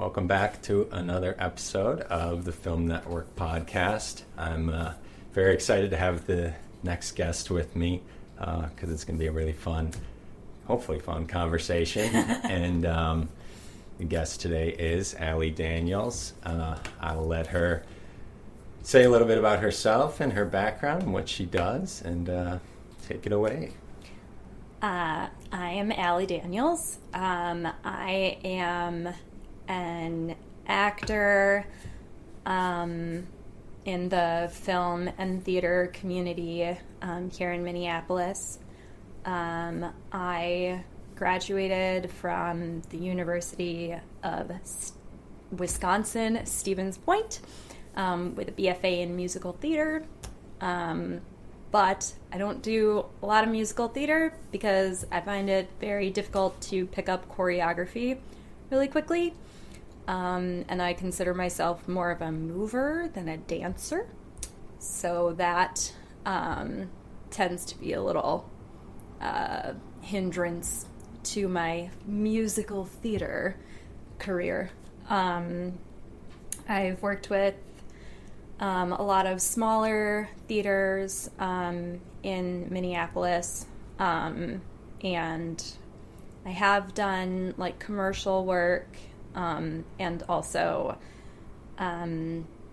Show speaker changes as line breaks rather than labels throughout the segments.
Welcome back to another episode of the filMNetwork podcast. I'm very excited to have the next guest with me because it's going to be a really fun, hopefully fun conversation. And the guest today is Allie Daniels. I'll let her say a little bit about herself and her background and what she does, and take it away.
I am Allie Daniels. I am an actor in the film and theater community here in Minneapolis. I graduated from the University of Wisconsin, Stevens Point, with a BFA in musical theater. But I don't do a lot of musical theater because I find it very difficult to pick up choreography really quickly. And I consider myself more of a mover than a dancer. So that tends to be a little hindrance to my musical theater career. I've worked with a lot of smaller theaters in Minneapolis, and I have done like commercial work and also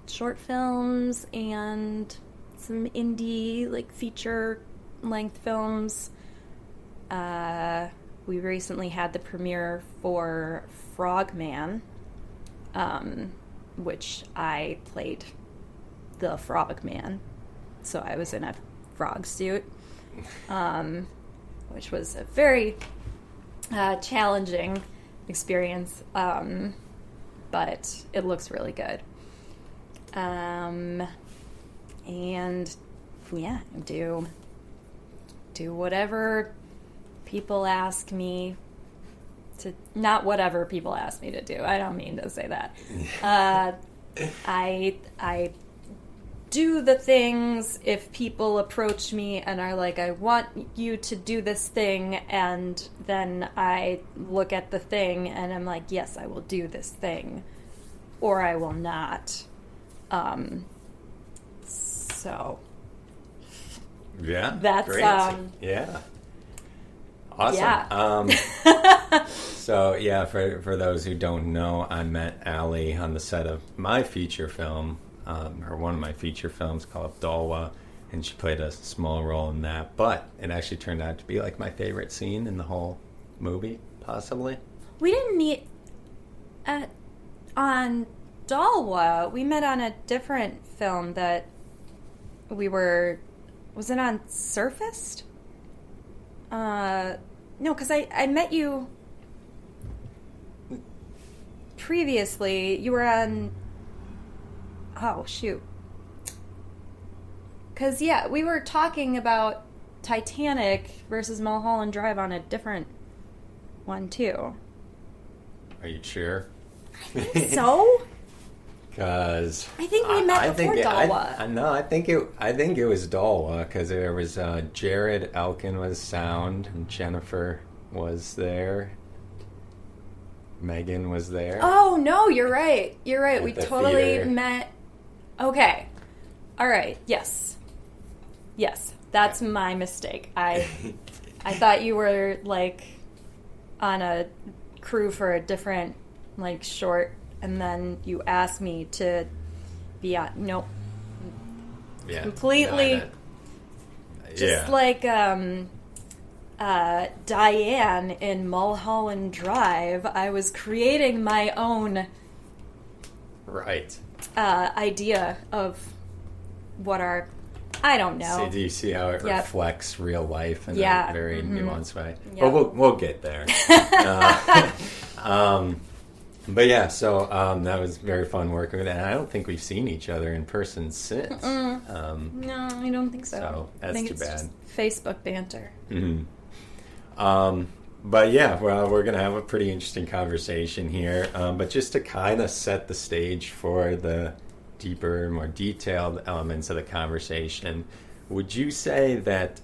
short films and some indie like feature length films. We recently had the premiere for Frogman, which I played the Frogman, so I was in a frog suit, which was a very challenging experience, but it looks really good. And yeah, do whatever people ask me to, not whatever people ask me to do. I don't mean to say that. I do the things if people approach me and are like, I want you to do this thing, and then I look at the thing and I'm like, yes, I will do this thing, or I will not. So
yeah,
that's
great. Yeah, awesome.
Yeah.
So yeah, for those who don't know, I met Allie on the set of my feature film, or one of my feature films called Dalwa, and she played a small role in that. But it actually turned out to be like my favorite scene in the whole movie, possibly.
We didn't meet on Dalwa. We met on a different film that was it on Surfaced? No, because I met you previously. You were on... Oh, shoot. Because, yeah, we were talking about Titanic versus Mulholland Drive on a different one, too.
Are you sure?
I think so.
Because
I think we met before Dalwa.
I think it was Dalwa, because there was Jared Elkin was sound, and Jennifer was there. Megan was there.
Oh, no, you're right. You're right. We totally
theater.
met. Okay. All right. Yes. Yes. That's my mistake. I thought you were, like, on a crew for a different, like, short, and then you asked me to be on... Nope.
Yeah.
Completely... Just like, Diane in Mulholland Drive, I was creating my own...
Right.
idea of what our... I don't know.
So do you see how it reflects real life in a very nuanced way?
Yep.
But we'll get there. But yeah, so that was very fun working with that. And I don't think we've seen each other in person since.
No, I don't think so.
So that's
I think
too
it's
bad.
Just Facebook banter.
Mm-hmm. But yeah, well, we're going to have a pretty interesting conversation here. But just to kind of set the stage for the deeper, more detailed elements of the conversation, would you say that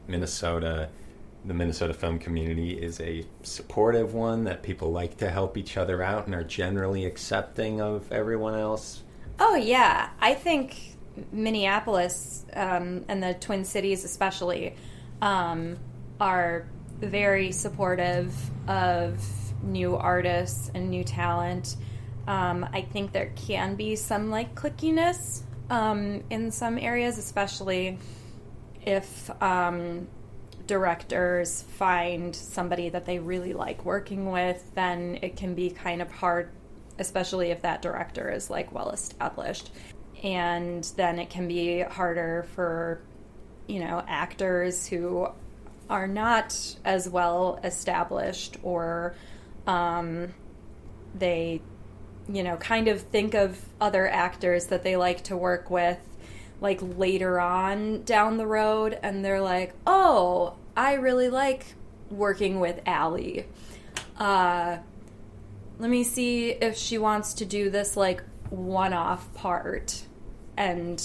Minnesota the Minnesota film community is a supportive one, that people like to help each other out and are generally accepting of everyone else?
Oh, yeah. I think Minneapolis and the Twin Cities especially are very supportive of new artists and new talent. I think there can be some like clickiness in some areas, especially if directors find somebody that they really like working with, then it can be kind of hard, especially if that director is like well established. And then it can be harder for, actors who are not as well established, or they, kind of think of other actors that they like to work with like later on down the road, and they're like, oh, I really like working with Allie. Let me see if she wants to do this like one-off part. And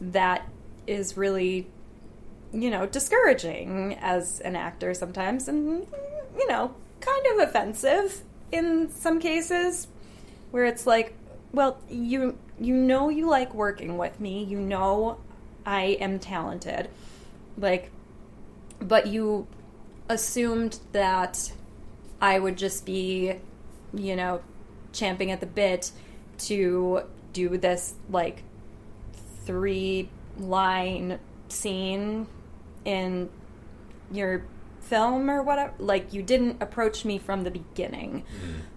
that is really, discouraging as an actor sometimes, and, kind of offensive in some cases, where it's like, well, you like working with me, I am talented, like, but you assumed that I would just be, champing at the bit to do this, like, 3-line scene in your film or whatever. Like, you didn't approach me from the beginning.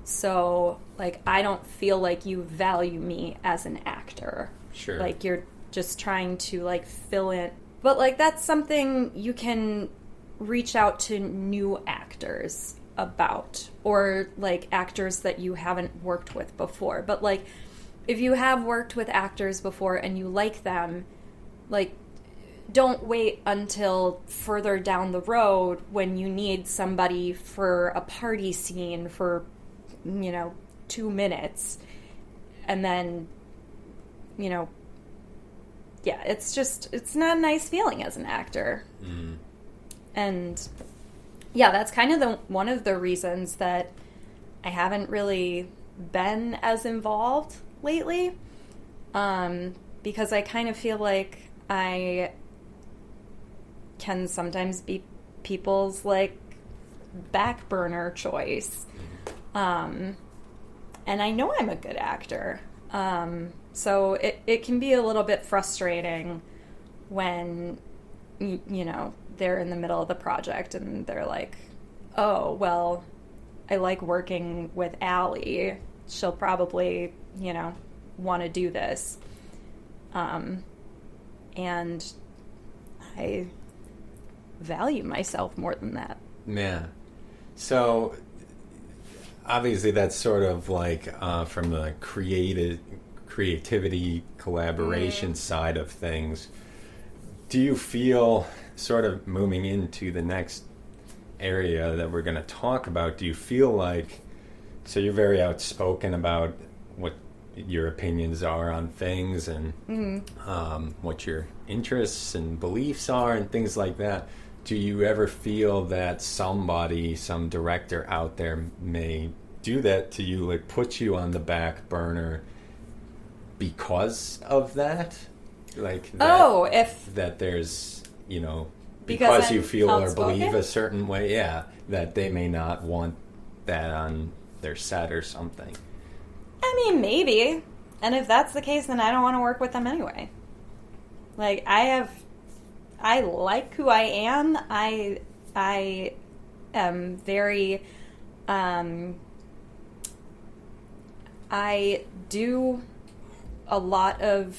So, like, I don't feel like you value me as an actor.
Sure.
Like, you're just trying to, like, fill in. But, like, that's something you can reach out to new actors about, or, like, actors that you haven't worked with before. But, like, if you have worked with actors before and you like them, like, don't wait until further down the road when you need somebody for a party scene for, 2 minutes. And then, yeah, it's not a nice feeling as an actor. And yeah, that's kind of one of the reasons that I haven't really been as involved lately, because I kind of feel like I can sometimes be people's like back burner choice, and I know I'm a good actor, so it can be a little bit frustrating when they're in the middle of the project and they're like, oh, well, I like working with Allie, she'll probably want to do this, and I value myself more than that.
Yeah. So obviously that's sort of like from the creativity collaboration side of things. Do you feel, sort of moving into the next area that we're going to talk about, do you feel like, so you're very outspoken about what your opinions are on things and what your interests and beliefs are and things like that. Do you ever feel that some director out there may do that to you, like put you on the back burner because of that? Like that, that there's, because you feel outspoken? Or believe a certain way, that they may not want that on their set or something.
I mean, maybe. And if that's the case, then I don't want to work with them anyway. Like, I like who I am. I am very, I do a lot of,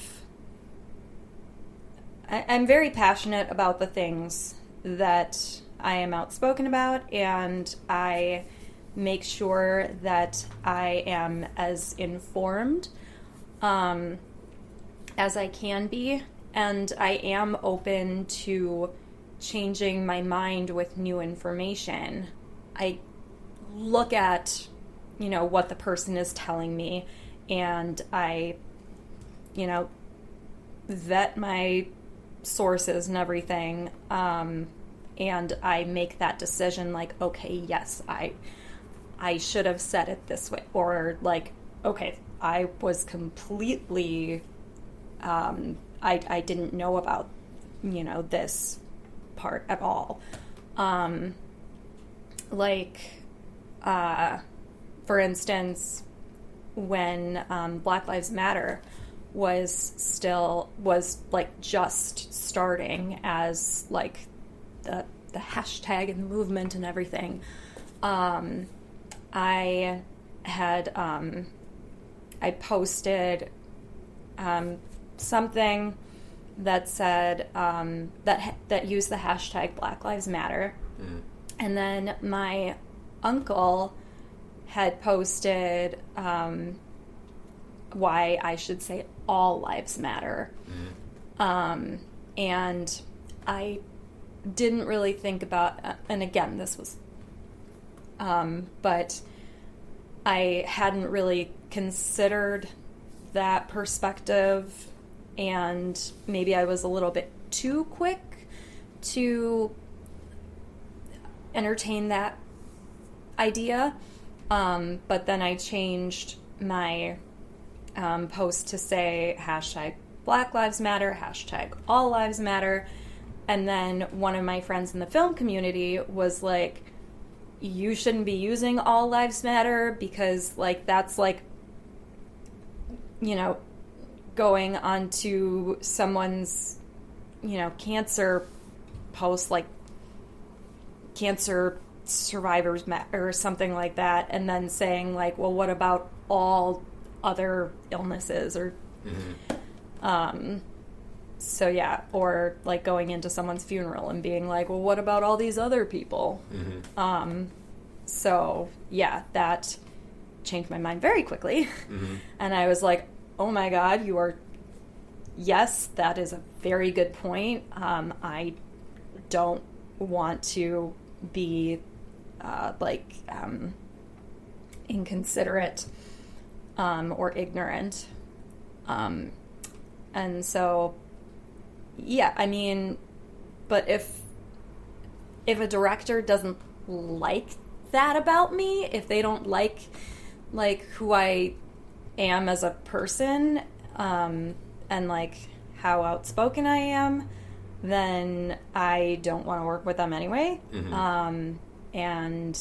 I'm very passionate about the things that I am outspoken about, and I make sure that I am as informed as I can be, and I am open to changing my mind with new information. I look at, what the person is telling me, and I, vet my sources and everything. and I make that decision like, okay, yes, I should have said it this way, or like, okay, I was completely, I didn't know about, this part at all. For instance, when Black Lives Matter was like just starting as like the hashtag and the movement and everything, I had I posted something that said that used the hashtag Black Lives Matter, and then my uncle had posted why I should say all lives matter, and I didn't really think about, and again, this was, but I hadn't really considered that perspective, and maybe I was a little bit too quick to entertain that idea, but then I changed my post to say hashtag Black Lives Matter, hashtag all lives matter, and then one of my friends in the film community was like, you shouldn't be using all lives matter because like that's like, going onto someone's, cancer post, like cancer survivors or something like that, and then saying like, well, what about all other illnesses or so yeah, or like going into someone's funeral and being like, well, what about all these other people? So yeah, that changed my mind very quickly. And I was like, oh my God, yes, that is a very good point. I don't want to be inconsiderate or ignorant. And so, yeah, I mean, but if a director doesn't like that about me, if they don't like who I am as a person, and like how outspoken I am, then I don't want to work with them anyway. And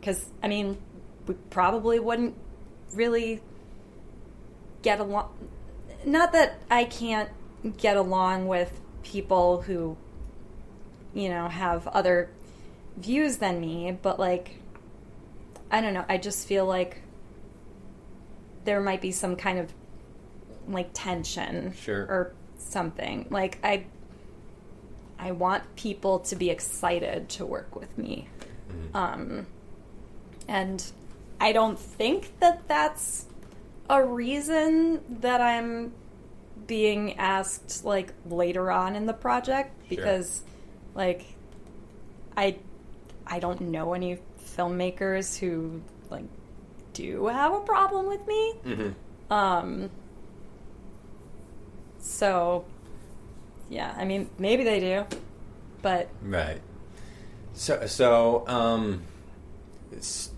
because, I mean, we probably wouldn't really get along. Not that I can't get along with people who, have other views than me, but like, I don't know, I just feel like there might be some kind of like tension or something. Like I want people to be excited to work with me. And I don't think that that's a reason that I'm being asked like later on in the project, because like I don't know any filmmakers who like do have a problem with me. So yeah, I mean, maybe they do, but
right. So it's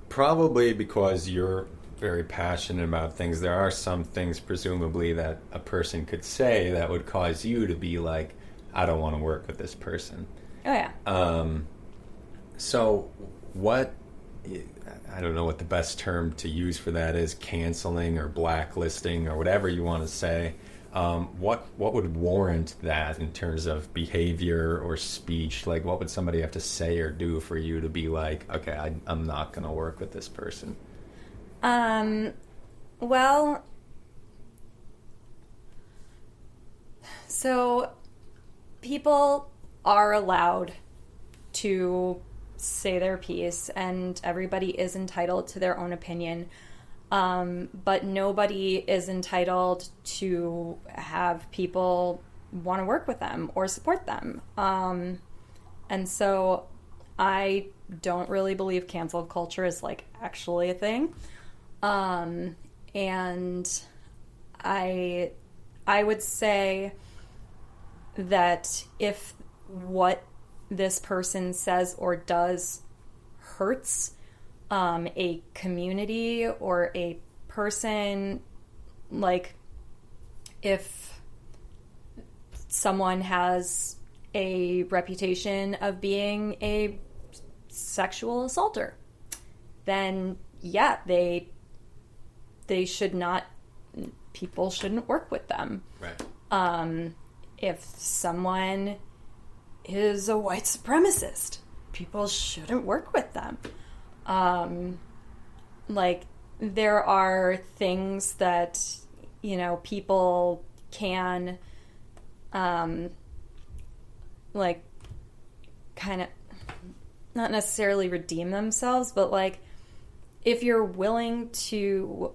probably because you're very passionate about things. There are some things, presumably, that a person could say that would cause you to be like, I don't want to work with this person.
Oh yeah.
So what? I don't know what the best term to use for that is. Canceling or blacklisting or whatever you want to say. What would warrant that in terms of behavior or speech? Like, what would somebody have to say or do for you to be like, okay, I'm not going to work with this person?
Well, so people are allowed to say their piece, and everybody is entitled to their own opinion. But nobody is entitled to have people want to work with them or support them. And so I don't really believe cancel culture is like actually a thing. And I would say that if what this person says or does hurts a community or a person. Like, if someone has a reputation of being a sexual assaulter, then yeah, they should not, people shouldn't work with them.
Right.
If someone is a white supremacist, people shouldn't work with them. Like, there are things that, people can, like, kind of, not necessarily redeem themselves, but, like, if you're willing to,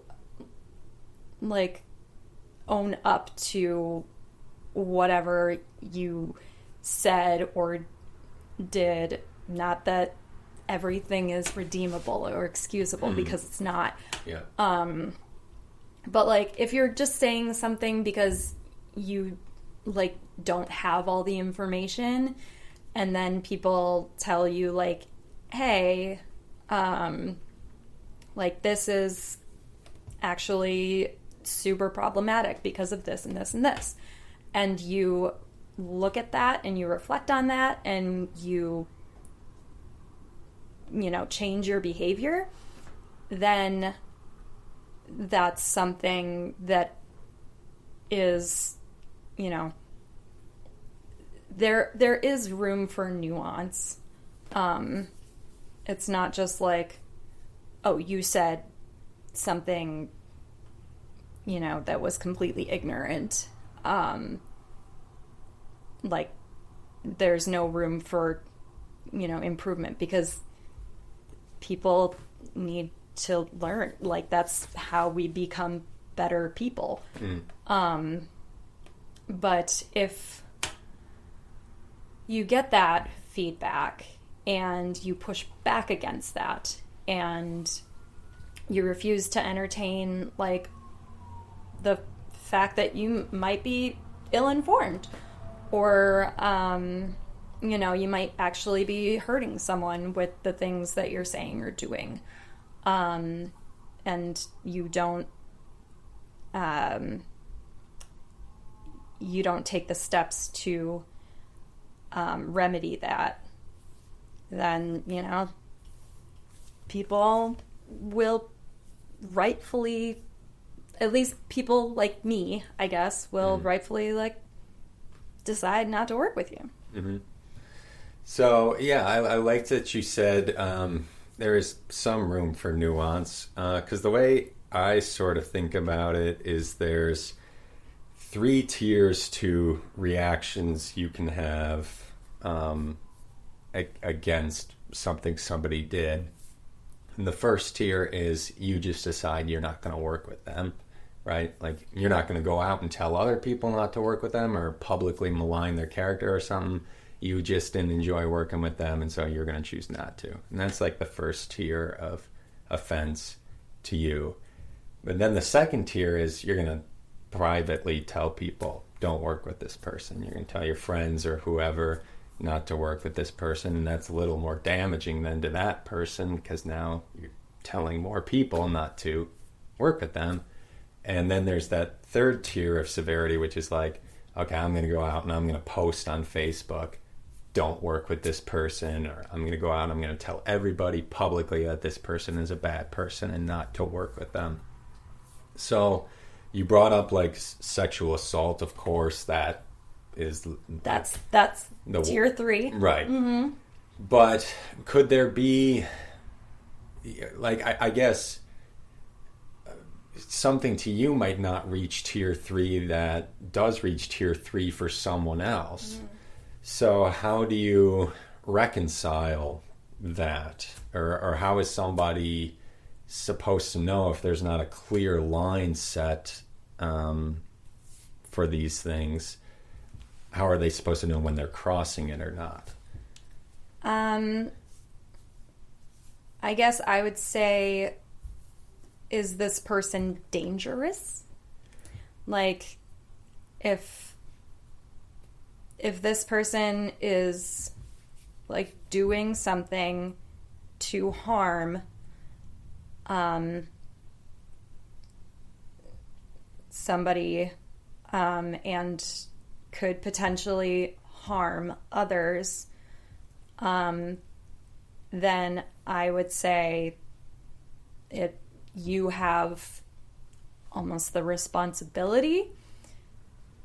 like, own up to whatever you said or did, not that everything is redeemable or excusable, because it's not.
Yeah.
But, like, if you're just saying something because you, like, don't have all the information, and then people tell you, like, hey, like, this is actually super problematic because of this and this and this, and you look at that and you reflect on that and you change your behavior, then that's something that is, there is room for nuance. It's not just like, oh, you said something, that was completely ignorant. Like, there's no room for, improvement, because people need to learn. Like, that's how we become better people. But if you get that feedback and you push back against that and you refuse to entertain, like, the fact that you might be ill-informed, or you might actually be hurting someone with the things that you're saying or doing, and you don't take the steps to remedy that, then people will rightfully, at least people like me, I guess, will rightfully, like, decide not to work with you.
Mm-hmm. So, yeah, I liked that you said there is some room for nuance, because the way I sort of think about it is there's 3 tiers to reactions you can have against something somebody did. And the first tier is you just decide you're not going to work with them, right? Like, you're not going to go out and tell other people not to work with them or publicly malign their character or something. You just didn't enjoy working with them, and so you're going to choose not to. And that's like the first tier of offense to you. But then the second tier is you're going to privately tell people, don't work with this person. You're going to tell your friends or whoever not to work with this person, and that's a little more damaging than to that person, because now you're telling more people not to work with them. And then there's that third tier of severity, which is like, okay, I'm going to go out and I'm going to post on Facebook, don't work with this person, or I'm going to go out and I'm going to tell everybody publicly that this person is a bad person and not to work with them. So you brought up, like, sexual assault, of course, that's the
tier 3,
right?
Mm-hmm.
But could there be, like, I guess something to you might not reach tier 3 that does reach tier 3 for someone else. So how do you reconcile that, or how is somebody supposed to know if there's not a clear line set for these things? How are they supposed to know when they're crossing it or not?
I guess I would say, is this person dangerous? Like, if this person is like doing something to harm somebody and could potentially harm others, then I would say you have almost the responsibility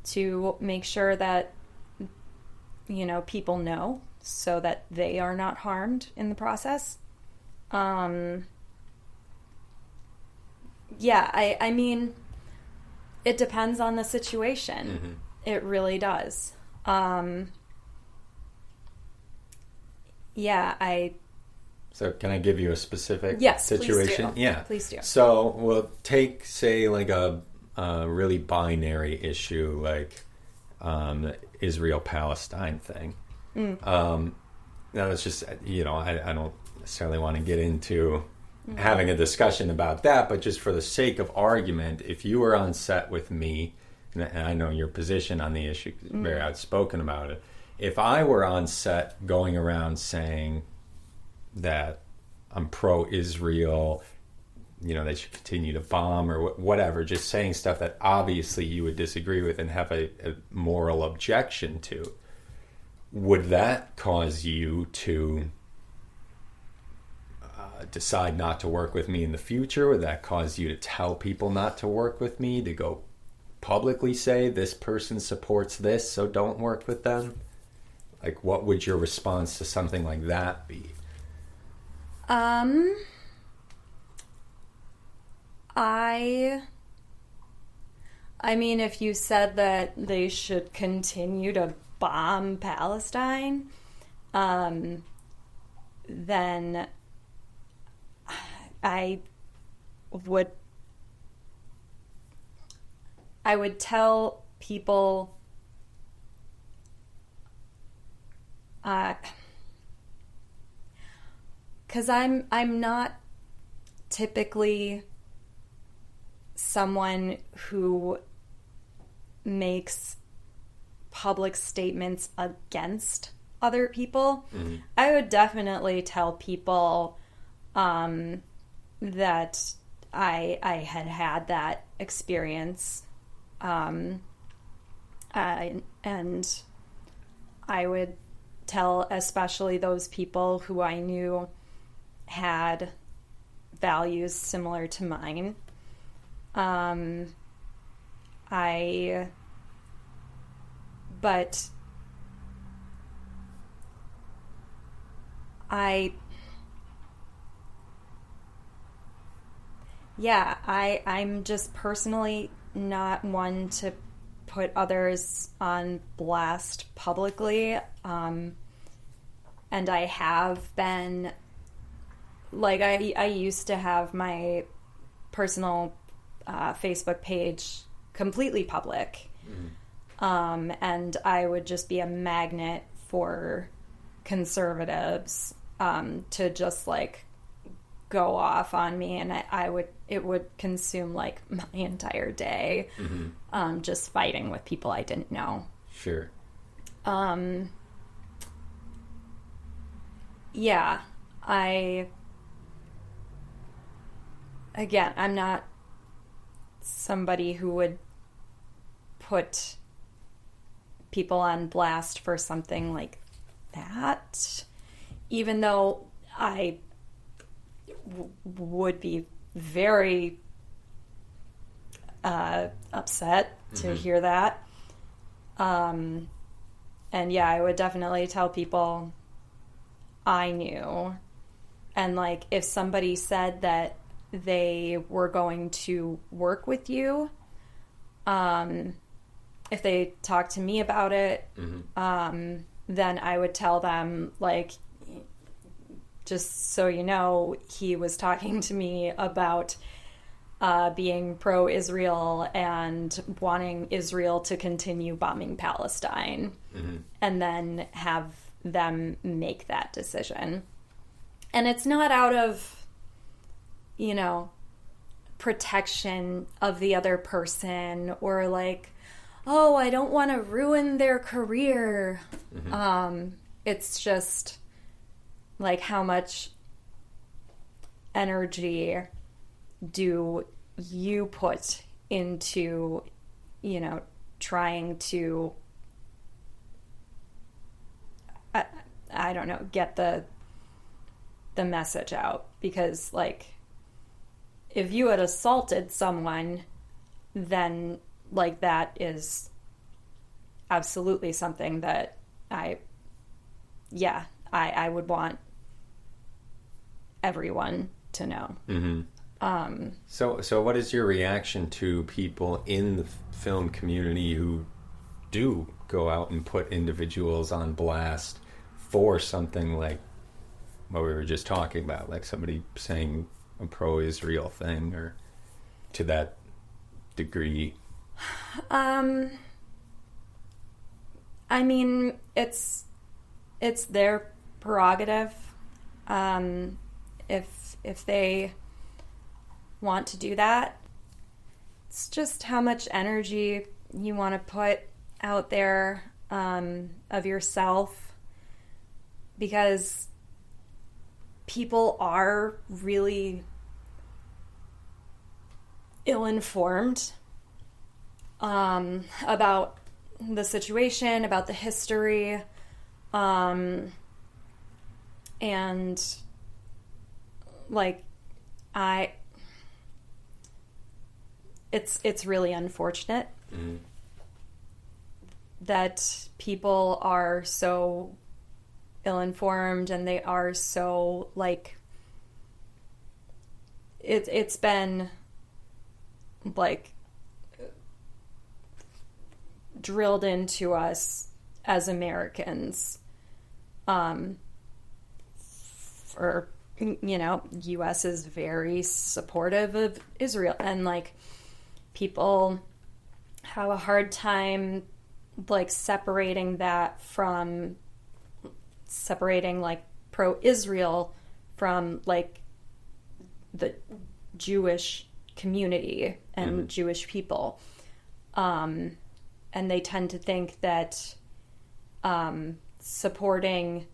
to make sure that, you know, people know so that they are not harmed in the process. Yeah, I mean, it depends on the situation.
Mm-hmm.
It really does.
So can I give you a specific
Please
situation?
do.
Yeah.
Please do.
So we'll take, say, like a really binary issue, like the Israel-Palestine thing. Now it's just, you know, I don't necessarily want to get into having a discussion about that, but just for the sake of argument, if you were on set with me, and I know your position on the issue, very outspoken about it, if I were on set going around saying that I'm pro-Israel, you know, they should continue to bomb or whatever, just saying stuff that obviously you would disagree with and have a moral objection to, would that cause you to decide not to work with me in the future? Would that cause you to tell people not to work with me, to go publicly say this person supports this, so don't work with them? Like, what would your response to something like that be?
I mean, if you said that they should continue to bomb Palestine, then I would tell people because I'm not typically someone who makes public statements against other people. I would definitely tell people that I had that experience, and I would tell especially those people who I knew had values similar to mine. I'm just personally not one to put others on blast publicly. And I have been, like, I used to have my personal Facebook page completely public. And I would just be a magnet for conservatives to just, like, go off on me, and it would consume, like, my entire day, just fighting with people I didn't know.
Sure.
Yeah, I'm not somebody who would put people on blast for something like that, even though I would be very upset to hear that. And yeah, I would definitely tell people I knew. And, like, if somebody said that they were going to work with you, if they talked to me about it, then I would tell them, like, just so you know, he was talking to me about being pro-Israel and wanting Israel to continue bombing Palestine, and then have them make that decision. And it's not out of, you know, protection of the other person, or like, oh, I don't want to ruin their career. It's just, like, how much energy do you put into, trying to, I don't know, get the message out? Because, like, if you had assaulted someone, then, like, that is absolutely something that I would want everyone to know.
Mm-hmm. So what is your reaction to people in the film community who do go out and put individuals on blast for something like what we were just talking about, like somebody saying a pro-Israel thing, or to that degree?
I mean, it's their prerogative. If they want to do that, it's just how much energy you want to put out there, of yourself, because people are really ill-informed about the situation, about the history, and like, it's really unfortunate that people are so ill-informed, and they are so, like, it's been, like, drilled into us as Americans, for, U.S. is very supportive of Israel, and, like, people have a hard time, like, separating, like, pro-Israel from, like, the Jewish community and Jewish people. And they tend to think that supporting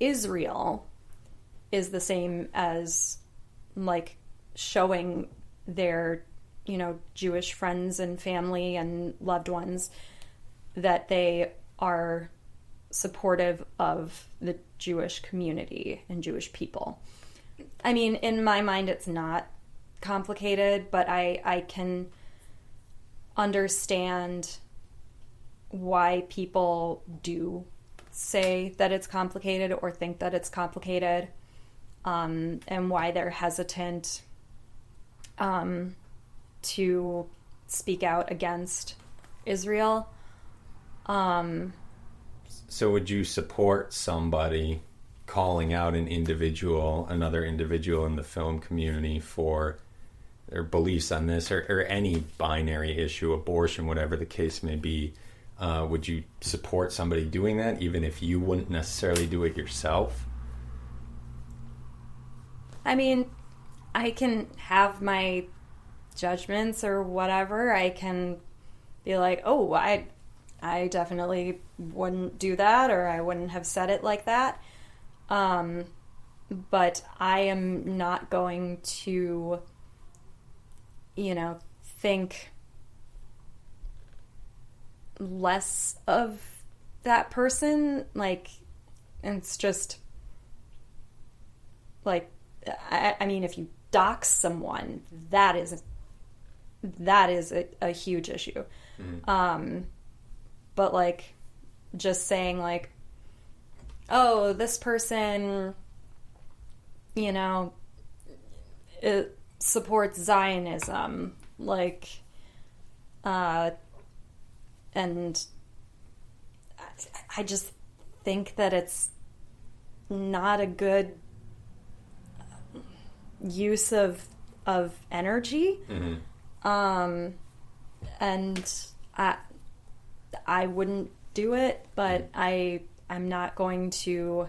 Israel is the same as, like, showing their, Jewish friends and family and loved ones that they are supportive of the Jewish community and Jewish people. I mean, in my mind, it's not complicated, but I can understand why people do say that it's complicated or think that it's complicated, and why they're hesitant to speak out against Israel.
So would you support somebody calling out another individual in the film community for their beliefs on this, or any binary issue, abortion, whatever the case may be? Would you support somebody doing that, even if you wouldn't necessarily do it yourself?
I mean, I can have my judgments or whatever. I can be like, oh, I definitely wouldn't do that, or I wouldn't have said it like that. But I am not going to, think less of that person. Like, it's just, like, I mean, if you dox someone, that is a huge issue. But, like, just saying, like, oh, this person, it supports Zionism, like, and I just think that it's not a good use of energy. And I wouldn't do it, but I'm not going to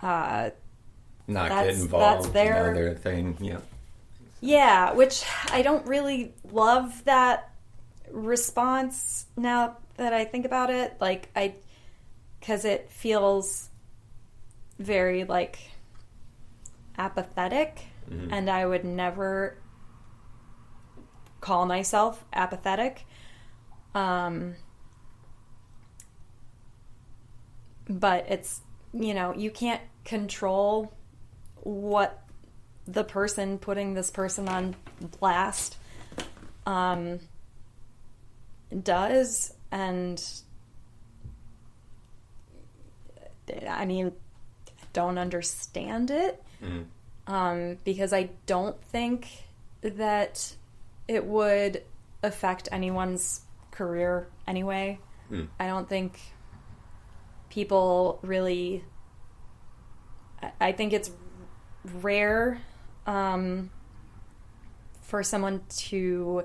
not
get involved.
That's their
another thing.
Yeah, which I don't really love that response now that I think about it. Like, because it feels very like apathetic, and I would never call myself apathetic. But it's, you can't control what the person putting this person on blast does. And I mean, don't understand it, because I don't think that it would affect anyone's career anyway. I don't think people really... I think it's rare for someone to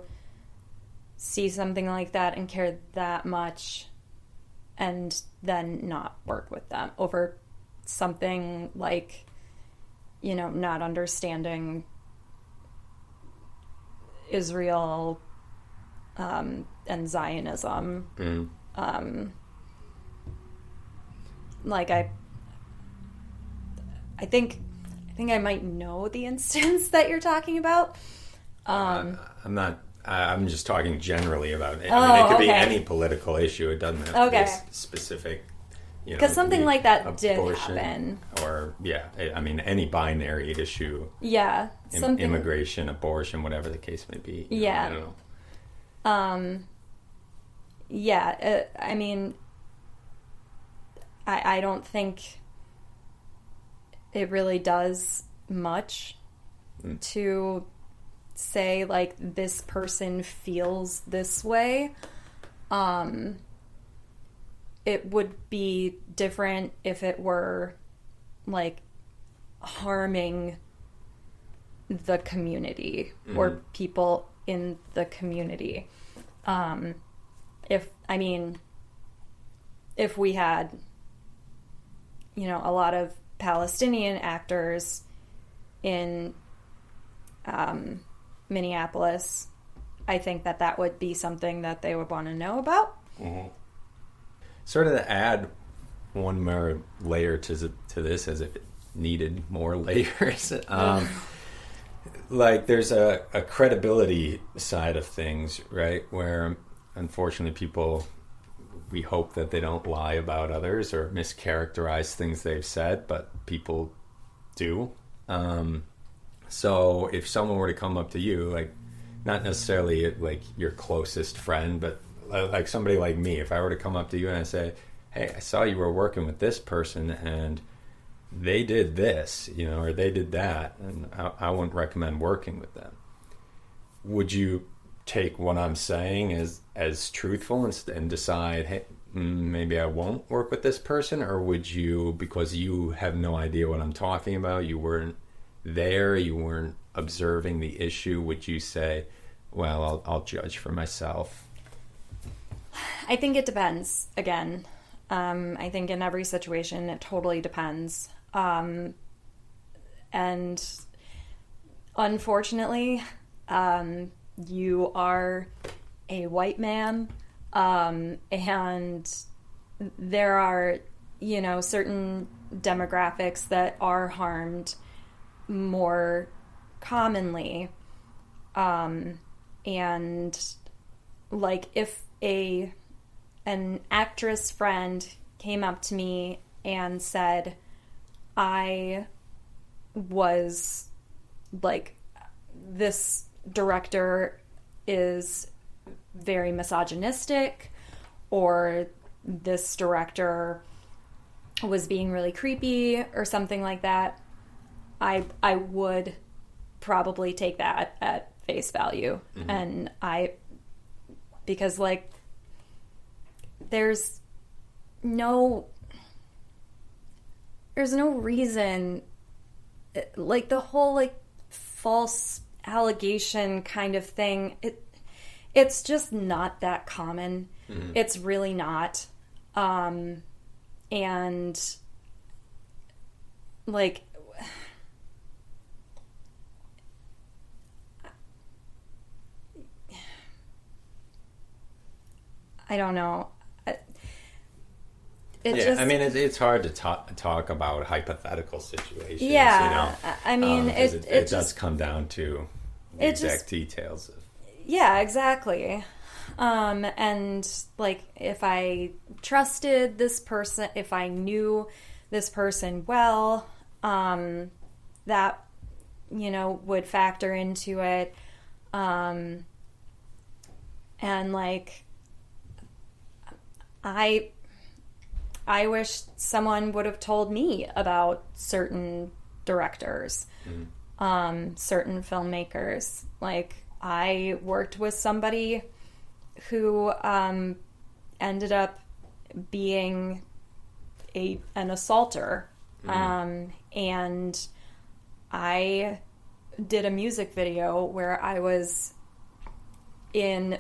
see something like that and care that much and then not work with them over something like, not understanding Israel and Zionism. Like I think I might know the instance that you're talking about.
I'm not. I'm just talking generally about it. I mean, it could be any political issue. It doesn't have to be specific.
Because something like that did happen.
Or I mean, any binary issue.
Yeah,
immigration, abortion, whatever the case may be.
Yeah,
I don't know.
I mean, I don't think it really does much to say, like, this person feels this way. It would be different if it were, like, harming the community or people in the community. If we had, a lot of Palestinian actors in Minneapolis, I think that would be something that they would want to know about.
Sort of to add one more layer to this, as if it needed more layers. Like, there's a credibility side of things, right? Where, unfortunately, we hope that they don't lie about others or mischaracterize things they've said, but people do. So if someone were to come up to you, like, not necessarily like your closest friend, but like somebody like me, if I were to come up to you and I say, hey, I saw you were working with this person and they did this, or they did that, and I wouldn't recommend working with them. Would you take what I'm saying as truthful and decide, hey, maybe I won't work with this person? Or would you, because you have no idea what I'm talking about, you weren't there, you weren't observing the issue, would you say, well, I'll judge for myself?
I think it depends, again. I think in every situation it totally depends. And unfortunately, you are a white man, and there are, certain demographics that are harmed more commonly. And like, if an actress friend came up to me and said, I was like, this director is very misogynistic, or this director was being really creepy, or something like that, I would probably take that at face value. And because, like, there's no reason, like, the whole, like, false allegation kind of thing, it's just not that common. It's really not. And like, I don't know.
I mean, it's hard to talk about hypothetical situations.
Yeah, I mean,
it does come down to the exact details.
Yeah, exactly. And like, if I trusted this person, if I knew this person well, that, would factor into it. And like, I wish someone would have told me about certain directors, certain filmmakers. Like, I worked with somebody who ended up being an assaulter, and I did a music video where I was in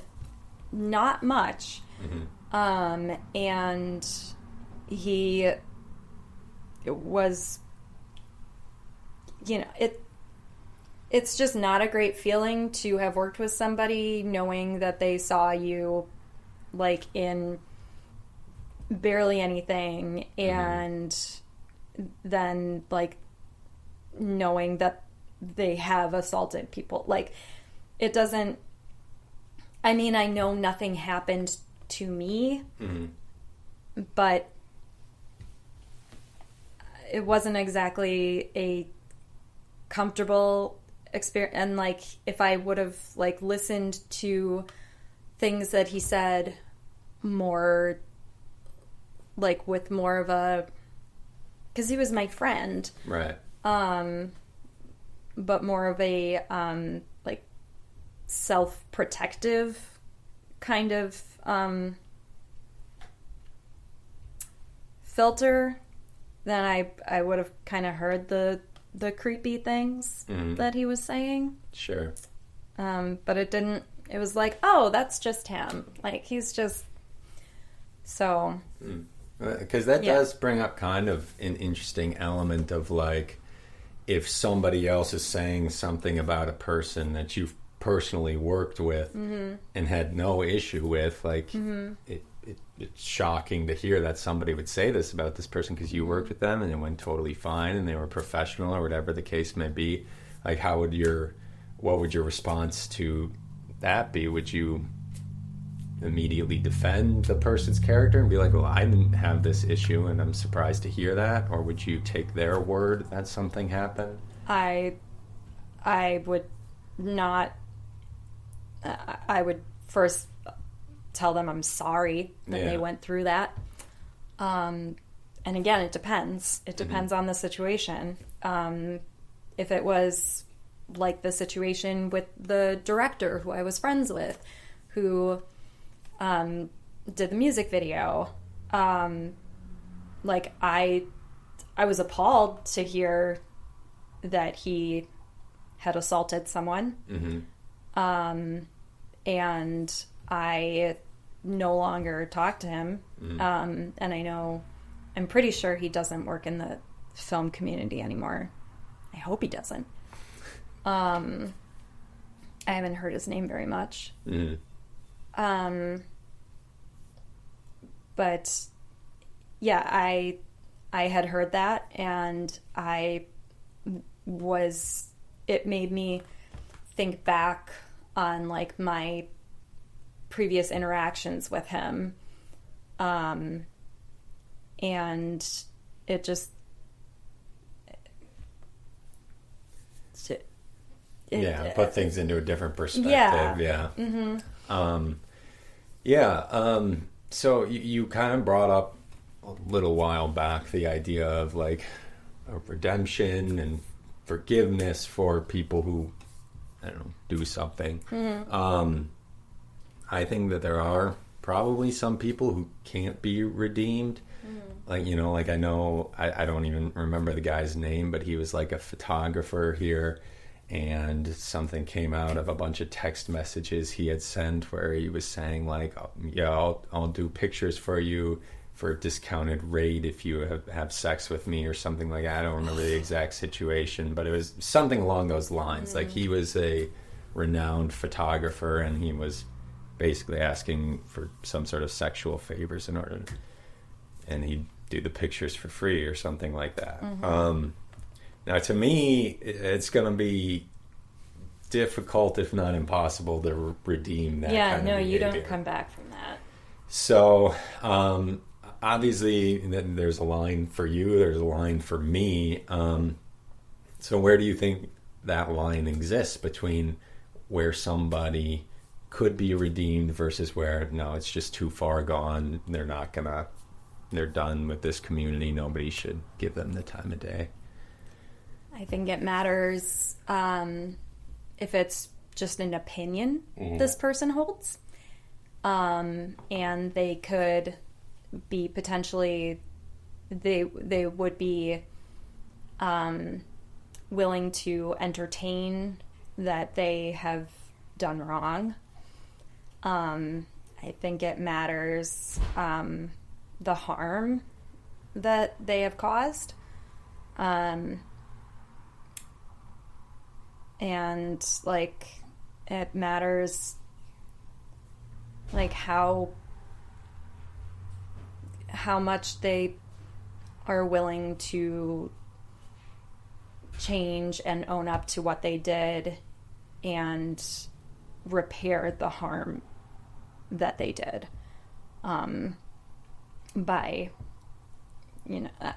not much, and he was, it's just not a great feeling to have worked with somebody knowing that they saw you like in barely anything, and then like knowing that they have assaulted people. Like, it doesn't, I mean, I know nothing happened to me, but it wasn't exactly a comfortable experience. And like, if I would have like listened to things that he said more, like with more of a, because he was my friend,
right?
But more of a like self-protective kind of filter, then I would have kind of heard the creepy things that he was saying.
Sure.
But it didn't. It was like, oh, that's just him. Like, he's just so.
Because that does bring up kind of an interesting element of like, if somebody else is saying something about a person that you've personally worked with and had no issue with, like, it's shocking to hear that somebody would say this about this person because you worked with them and it went totally fine and they were professional or whatever the case may be. Like, what would your response to that be? Would you immediately defend the person's character and be like, well, I didn't have this issue and I'm surprised to hear that? Or would you take their word that something happened?
I would not. I would first tell them I'm sorry that they went through that. And again, it depends. It depends on the situation. If it was like the situation with the director who I was friends with, who did the music video, like I was appalled to hear that he had assaulted someone. And I no longer talk to him. And I'm pretty sure he doesn't work in the film community anymore. I hope he doesn't. I haven't heard his name very much. But yeah, I had heard that, and it made me think back on like my previous interactions with him. And it just
put things into a different perspective. So you kind of brought up a little while back the idea of like a redemption and forgiveness for people who, I don't know, do something. I think that there are probably some people who can't be redeemed. Like, like I know, I don't even remember the guy's name, but he was like a photographer here, and something came out of a bunch of text messages he had sent where he was saying like, I'll do pictures for you for a discounted rate if you have sex with me or something like that. I don't remember the exact situation, but it was something along those lines. Like, he was a renowned photographer and he was basically asking for some sort of sexual favors in order and he'd do the pictures for free or something like that.
Mm-hmm.
Now, to me, it's going to be difficult, if not impossible, to redeem that kind of behavior.
You don't come back from that.
So, obviously, there's a line for you, there's a line for me. So where do you think that line exists between where somebody could be redeemed versus where, no, it's just too far gone, they're done with this community, nobody should give them the time of day?
I think it matters if it's just an opinion this person holds. And they could be potentially, they would be willing to entertain that they have done wrong. I think it matters the harm that they have caused. And like it matters like how much they are willing to change and own up to what they did and repair the harm that they did by,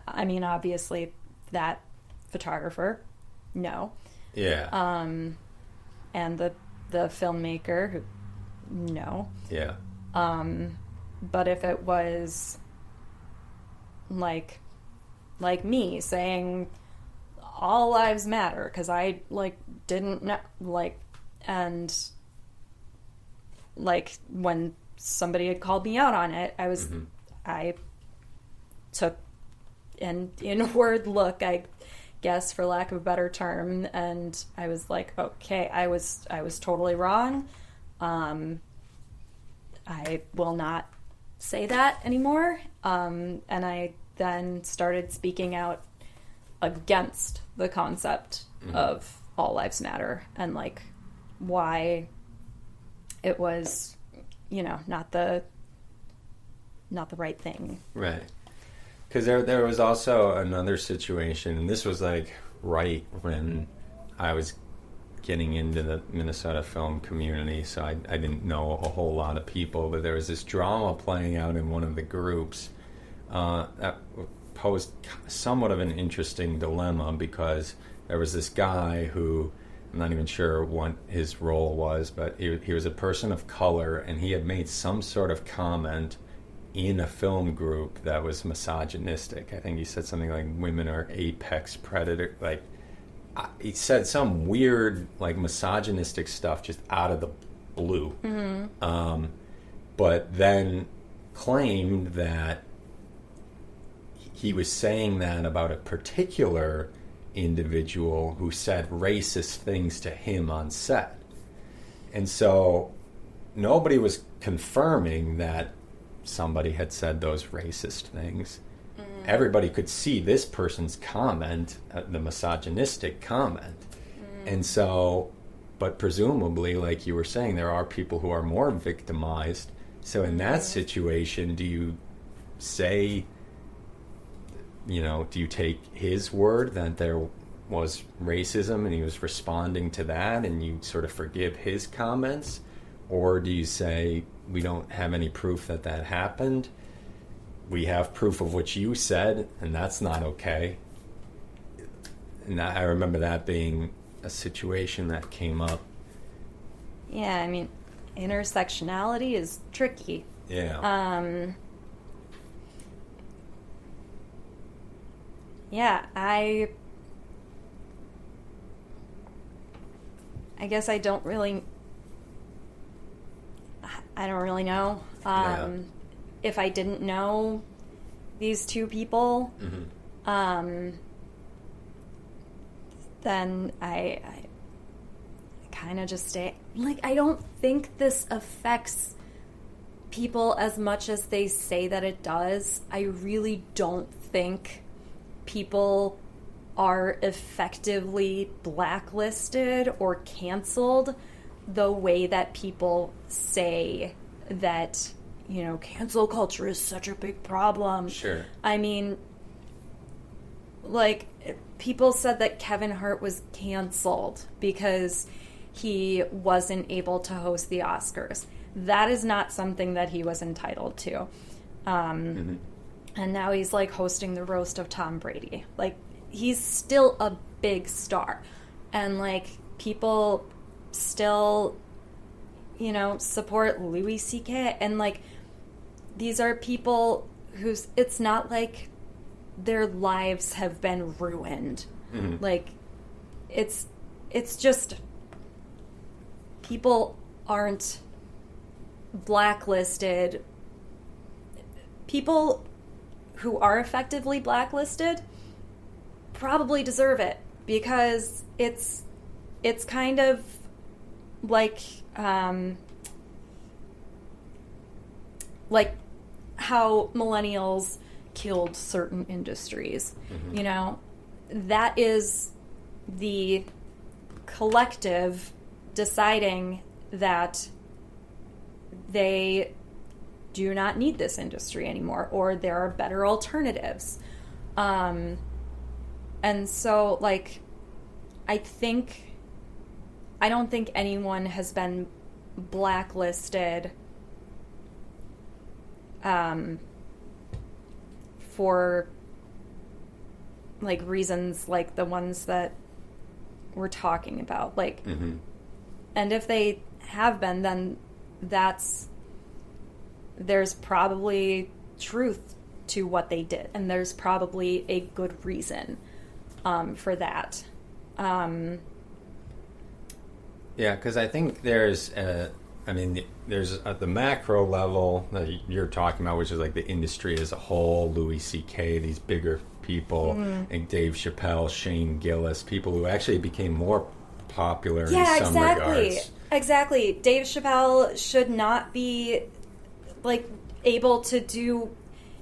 I mean, obviously that photographer, no.
Yeah.
And the filmmaker, who, no.
Yeah.
But if it was like me saying all lives matter because I didn't know, and when somebody had called me out on it, I took an inward look, I guess, for lack of a better term, and I was like, okay, I was totally wrong. I will not say that anymore. And I then started speaking out against the concept of all lives matter and why it was, not the right thing.
Right. Because there was also another situation, and this was right when I was getting into the Minnesota film community, so I didn't know a whole lot of people, but there was this drama playing out in one of the groups that posed somewhat of an interesting dilemma, because there was this guy who, I'm not even sure what his role was, but he was a person of color, and he had made some sort of comment in a film group that was misogynistic. I think he said something like women are apex predator, he said some weird misogynistic stuff just out of the blue. But then claimed that he was saying that about a particular individual who said racist things to him on set. And so nobody was confirming that somebody had said those racist things. Everybody could see this person's comment, the misogynistic comment. And so, but presumably, like you were saying, there are people who are more victimized. So in that situation, do you say, do you take his word that there was racism and he was responding to that and you sort of forgive his comments? Or do you say, we don't have any proof that happened? We have proof of what you said, and that's not okay. And I remember that being a situation that came up.
Yeah, I mean, intersectionality is tricky.
Yeah.
Yeah, I guess I don't really know. If I didn't know these two people, then I kind of just stay. I don't think this affects people as much as they say that it does. I really don't think people are effectively blacklisted or canceled the way that people say that, cancel culture is such a big problem.
Sure.
I mean, like, people said that Kevin Hart was canceled because he wasn't able to host the Oscars. That is not something that he was entitled to. And now he's, like, hosting the roast of Tom Brady. Like, he's still a big star. And, like, people still, support Louis C.K. And, like, these are people whose, it's not like their lives have been ruined. Like, it's just, people aren't blacklisted. People who are effectively blacklisted probably deserve it, because it's kind of like how millennials killed certain industries. That is the collective deciding that they do not need this industry anymore, or there are better alternatives. And so, like, I don't think anyone has been blacklisted for, like, reasons like the ones that we're talking about. Like, and if they have been, then there's probably truth to what they did, and there's probably a good reason for that.
Yeah, because I think there's the macro level that you're talking about, which is like the industry as a whole, Louis C.K., these bigger people, and Dave Chappelle, Shane Gillis, people who actually became more popular in some regards.
Exactly. Dave Chappelle should not be, like, able to do...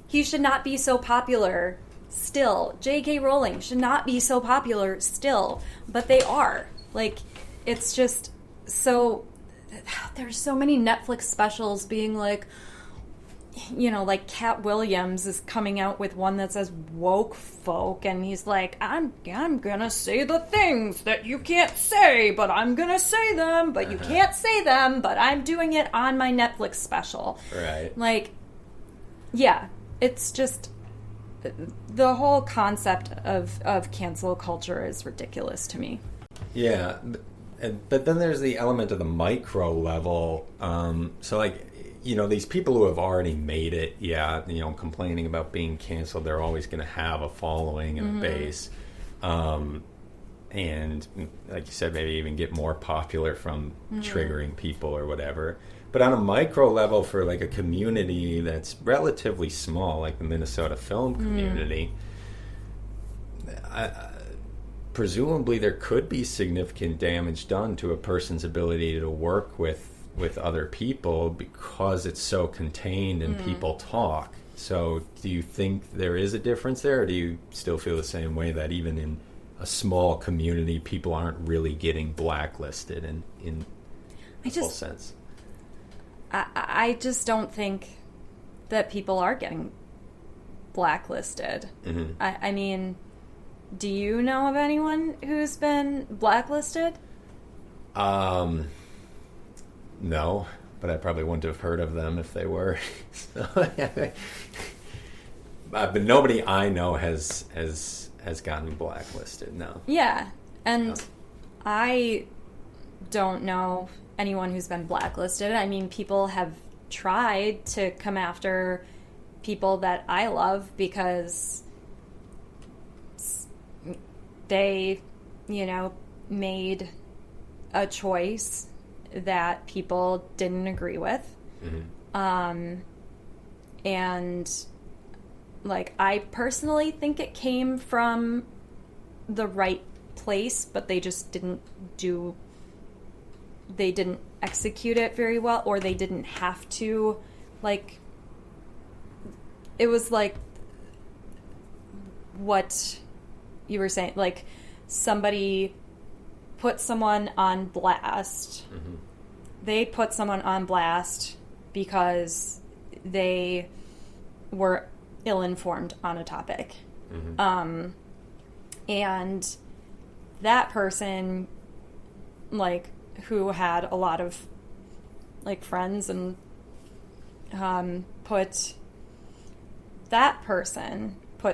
He should not be so popular still. J.K. Rowling should not be so popular still. But they are. Like, it's just so... There's so many Netflix specials being like... like Cat Williams is coming out with one that says woke folk, and he's like, I'm gonna say the things that you can't say, but I'm gonna say them, but you can't say them, but I'm doing it on my Netflix special.
Right.
Like, yeah, it's just, the whole concept of cancel culture is ridiculous to me.
Yeah, but then there's the element of the micro level. So, like, these people who have already made it, complaining about being canceled, they're always going to have a following and a base. And, like you said, maybe even get more popular from triggering people or whatever. But on a micro level, for, like, a community that's relatively small, like the Minnesota film community, presumably there could be significant damage done to a person's ability to work with other people because it's so contained and people talk. So do you think there is a difference there, or do you still feel the same way that even in a small community people aren't really getting blacklisted in the full sense?
I just don't think that people are getting blacklisted. I mean, do you know of anyone who's been blacklisted?
No, but I probably wouldn't have heard of them if they were. But nobody I know has gotten blacklisted. No.
Yeah, and I don't know anyone who's been blacklisted. I mean, people have tried to come after people that I love because they, made a choice that people didn't agree with. And, like, I personally think it came from the right place, but they just didn't execute it very well, or they didn't have to. Like, it was like what you were saying, like, somebody put someone on blast. They put someone on blast because they were ill-informed on a topic.
Mm-hmm.
And that person, like, who had a lot of, like, friends and put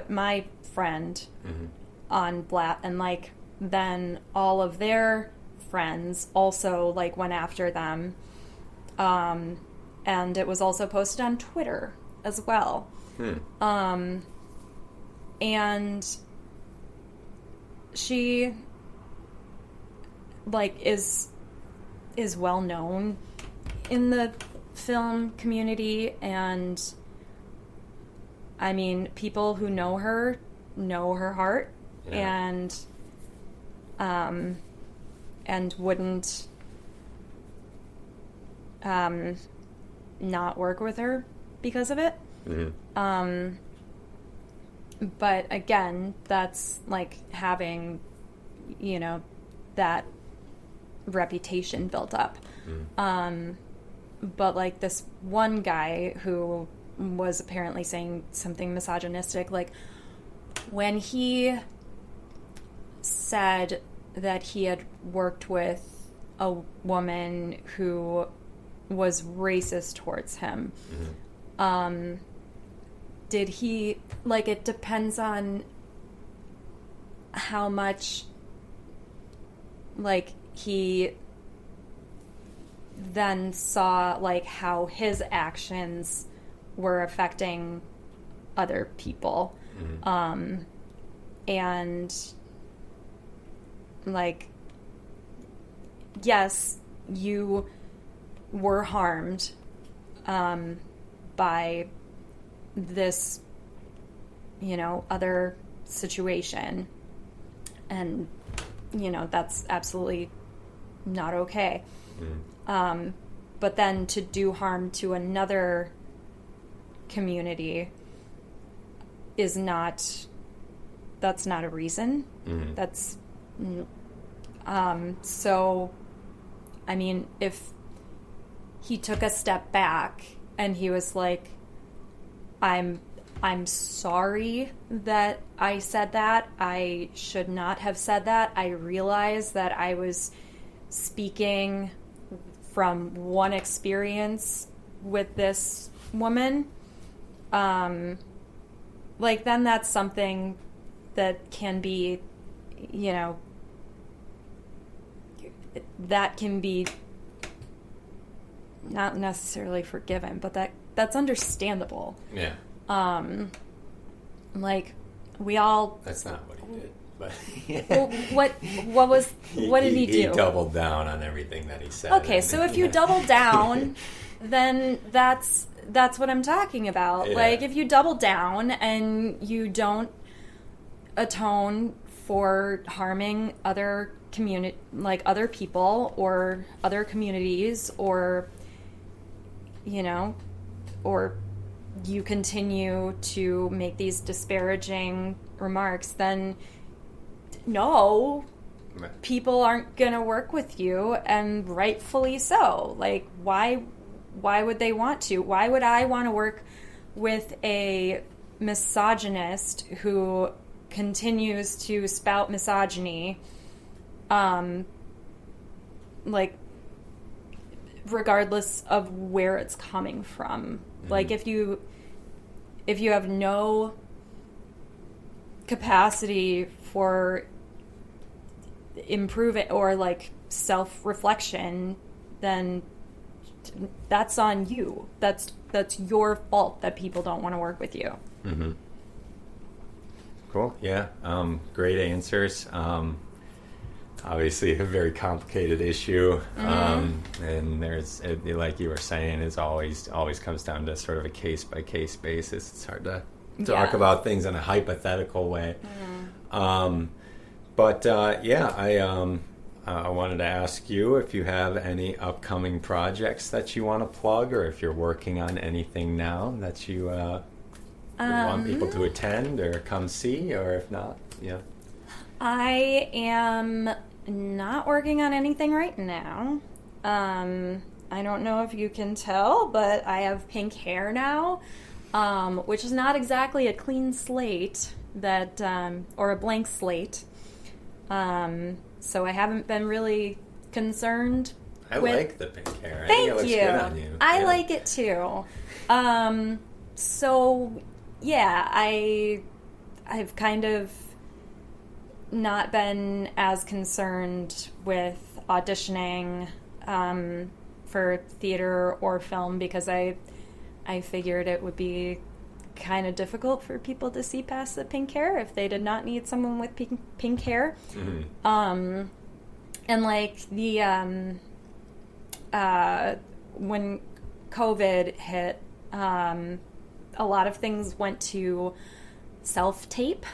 my friend
Mm-hmm.
on blast, and, like, then all of their friends also, like, went after them. And it was also posted on Twitter as well. And she, like, is well known in the film community, and I mean, people who know her heart.
Yeah.
And wouldn't not work with her because of it.
Mm-hmm.
But again, that's like having, you know, that reputation built up.
Mm-hmm.
But like this one guy who was apparently saying something misogynistic, like when he said that he had worked with a woman who was racist towards him,
Mm-hmm.
Did he, like, it depends on how much, like, he then saw, like, how his actions were affecting other people.
Mm-hmm.
And, like, yes, you were harmed by this, you know, other situation, and, you know, that's absolutely not okay.
Mm-hmm.
But then to do harm to another community that's not a reason.
Mm-hmm.
That's so, I mean, if he took a step back and he was like, I'm sorry that I said that. I should not have said that. I realize that I was speaking from one experience with this woman. Like, then that's something that can be, you know, that can be not necessarily forgiven, but that's understandable.
Yeah.
Like, we all...
That's not what he did, but...
Well, what did he do?
He doubled down on everything that he said.
Okay, so if you double down, then that's what I'm talking about.
Yeah.
Like, if you double down and you don't atone for harming other other people or other communities, or, you know, or you continue to make these disparaging remarks, then no, people aren't going to work with you, and rightfully so. Like, why would they want to? Why would I want to work with a misogynist who continues to spout misogyny, like, regardless of where it's coming from? Mm-hmm. Like, if you have no capacity for improving or, like, self-reflection, then that's on you. That's your fault that people don't want to work with you.
Mm-hmm. Cool. Yeah. Great answers. Obviously a very complicated issue.
Mm-hmm.
And there's, like you were saying, it always comes down to sort of a case by case basis. It's hard to talk about things in a hypothetical way.
Mm-hmm.
I wanted to ask you if you have any upcoming projects that you want to plug, or if you're working on anything now that you want people to attend or come see, or if not, yeah.
I am not working on anything right now. I don't know if you can tell, but I have pink hair now, which is not exactly a clean slate or a blank slate. So I haven't been really concerned.
I like the pink hair. I
Thank
think it looks
you.
good on you.
I like it too. So yeah, I've kind of not been as concerned with auditioning for theater or film because I figured it would be kind of difficult for people to see past the pink hair if they did not need someone with pink hair. Mm-hmm. And like when COVID hit, a lot of things went to self-tape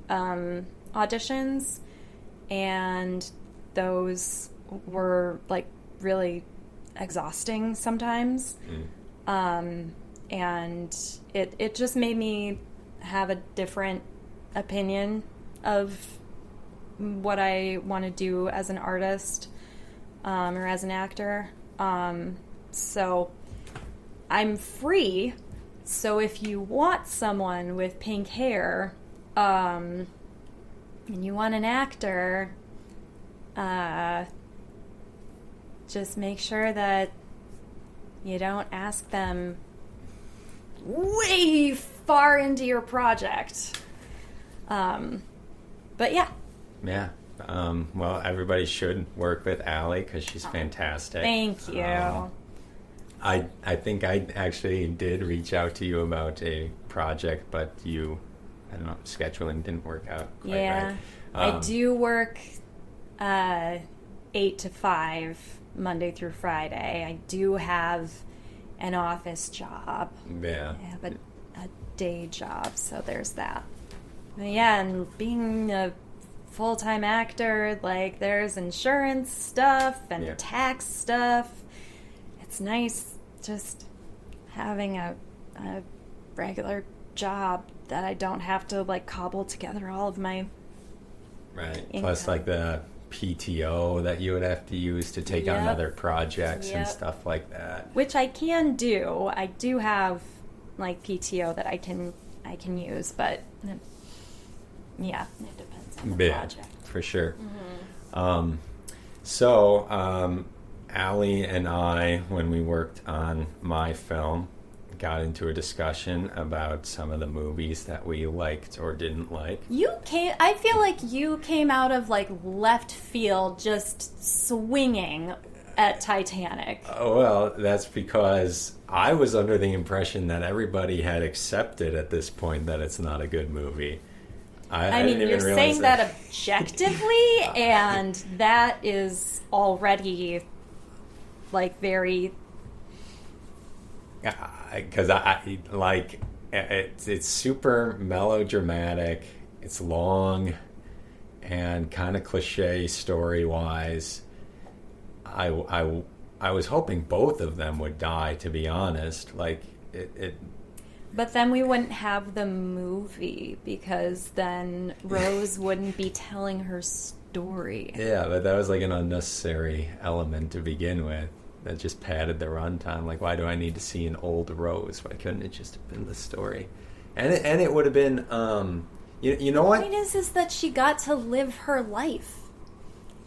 auditions, and those were like really exhausting sometimes. And it just made me have a different opinion of what I want to do as an artist or as an actor. So I'm free. So if you want someone with pink hair and you want an actor, just make sure that you don't ask them way far into your project. But yeah.
Yeah. Well, everybody should work with Allie because she's fantastic.
Thank you.
I think I actually did reach out to you about a project, but I don't know, scheduling didn't work out quite right.
I do work 8 to 5 Monday through Friday. I do have an office job.
Yeah.
I have a day job, so there's that. But yeah, and being a full-time actor, like there's insurance stuff and tax stuff. It's nice just having a regular job that I don't have to like cobble together all of my income.
Plus like the PTO that you would have to use to take on other projects and stuff like that.
Which I can do. I do have like PTO that I can use, but it depends on the project.
For sure.
Mm-hmm.
So Allie and I, when we worked on my film, got into a discussion about some of the movies that we liked or didn't like.
I feel like you came out of like left field just swinging at Titanic.
Oh, well, that's because I was under the impression that everybody had accepted at this point that it's not a good movie. I mean,
you're saying that objectively, and that is already like very...
Because I like it's super melodramatic. It's long and kind of cliche story wise. I was hoping both of them would die, to be honest. Like it.
But then we wouldn't have the movie because then Rose wouldn't be telling her story.
Yeah, but that was like an unnecessary element to begin with. That just padded the runtime. Like, why do I need to see an old Rose? Why couldn't it just have been the story? And it would have been, you know what?
The point is that she got to live her life.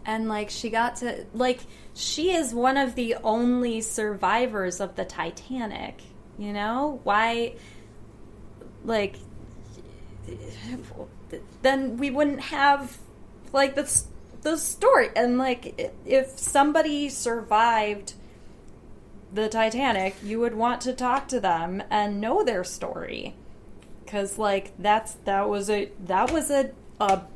And, like, she got to, like, she is one of the only survivors of the Titanic, you know? Why, like, then we wouldn't have, like, the story. And, like, if somebody survived the Titanic, you would want to talk to them and know their story, because like that was a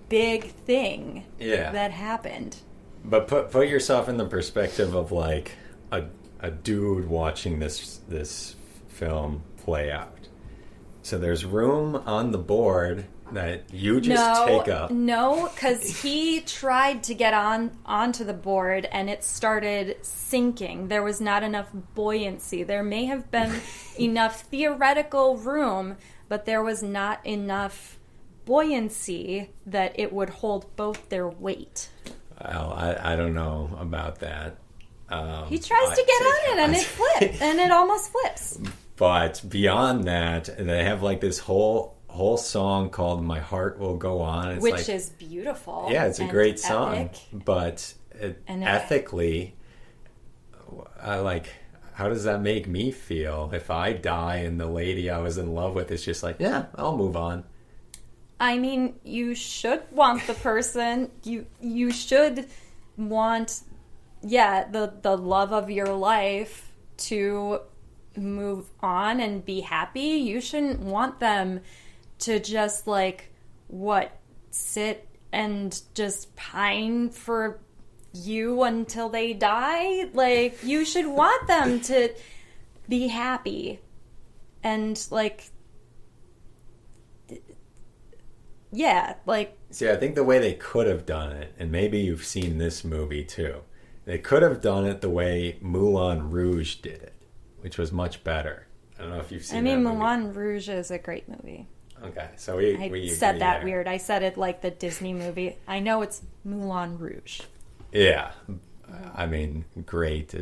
big thing that happened.
But put yourself in the perspective of like a dude watching this film play out. So there's room on the board that you just take up.
No, because he tried to get onto the board and it started sinking. There was not enough buoyancy. There may have been enough theoretical room, but there was not enough buoyancy that it would hold both their weight.
Well, I don't know about that.
He tries to get on it, and it flips, and it almost flips.
But beyond that, they have like this whole song called "My Heart Will Go On,"
which like, is beautiful.
Yeah, it's a great song, but ethically, how does that make me feel if I die and the lady I was in love with is just like, yeah, I'll move on?
I mean, you should want the person. You should want, the love of your life to move on and be happy. You shouldn't want them to just sit and just pine for you until they die. Like, you should want them to be happy and see, I think the way they could have done it, and maybe you've seen this movie too, they could have done it the way Moulin Rouge did it, which was much better. I don't know if you've seen that movie. Moulin Rouge is a great movie.
Okay, so
I said that weird. I said it like the Disney movie. I know it's Moulin Rouge.
Yeah, I mean, great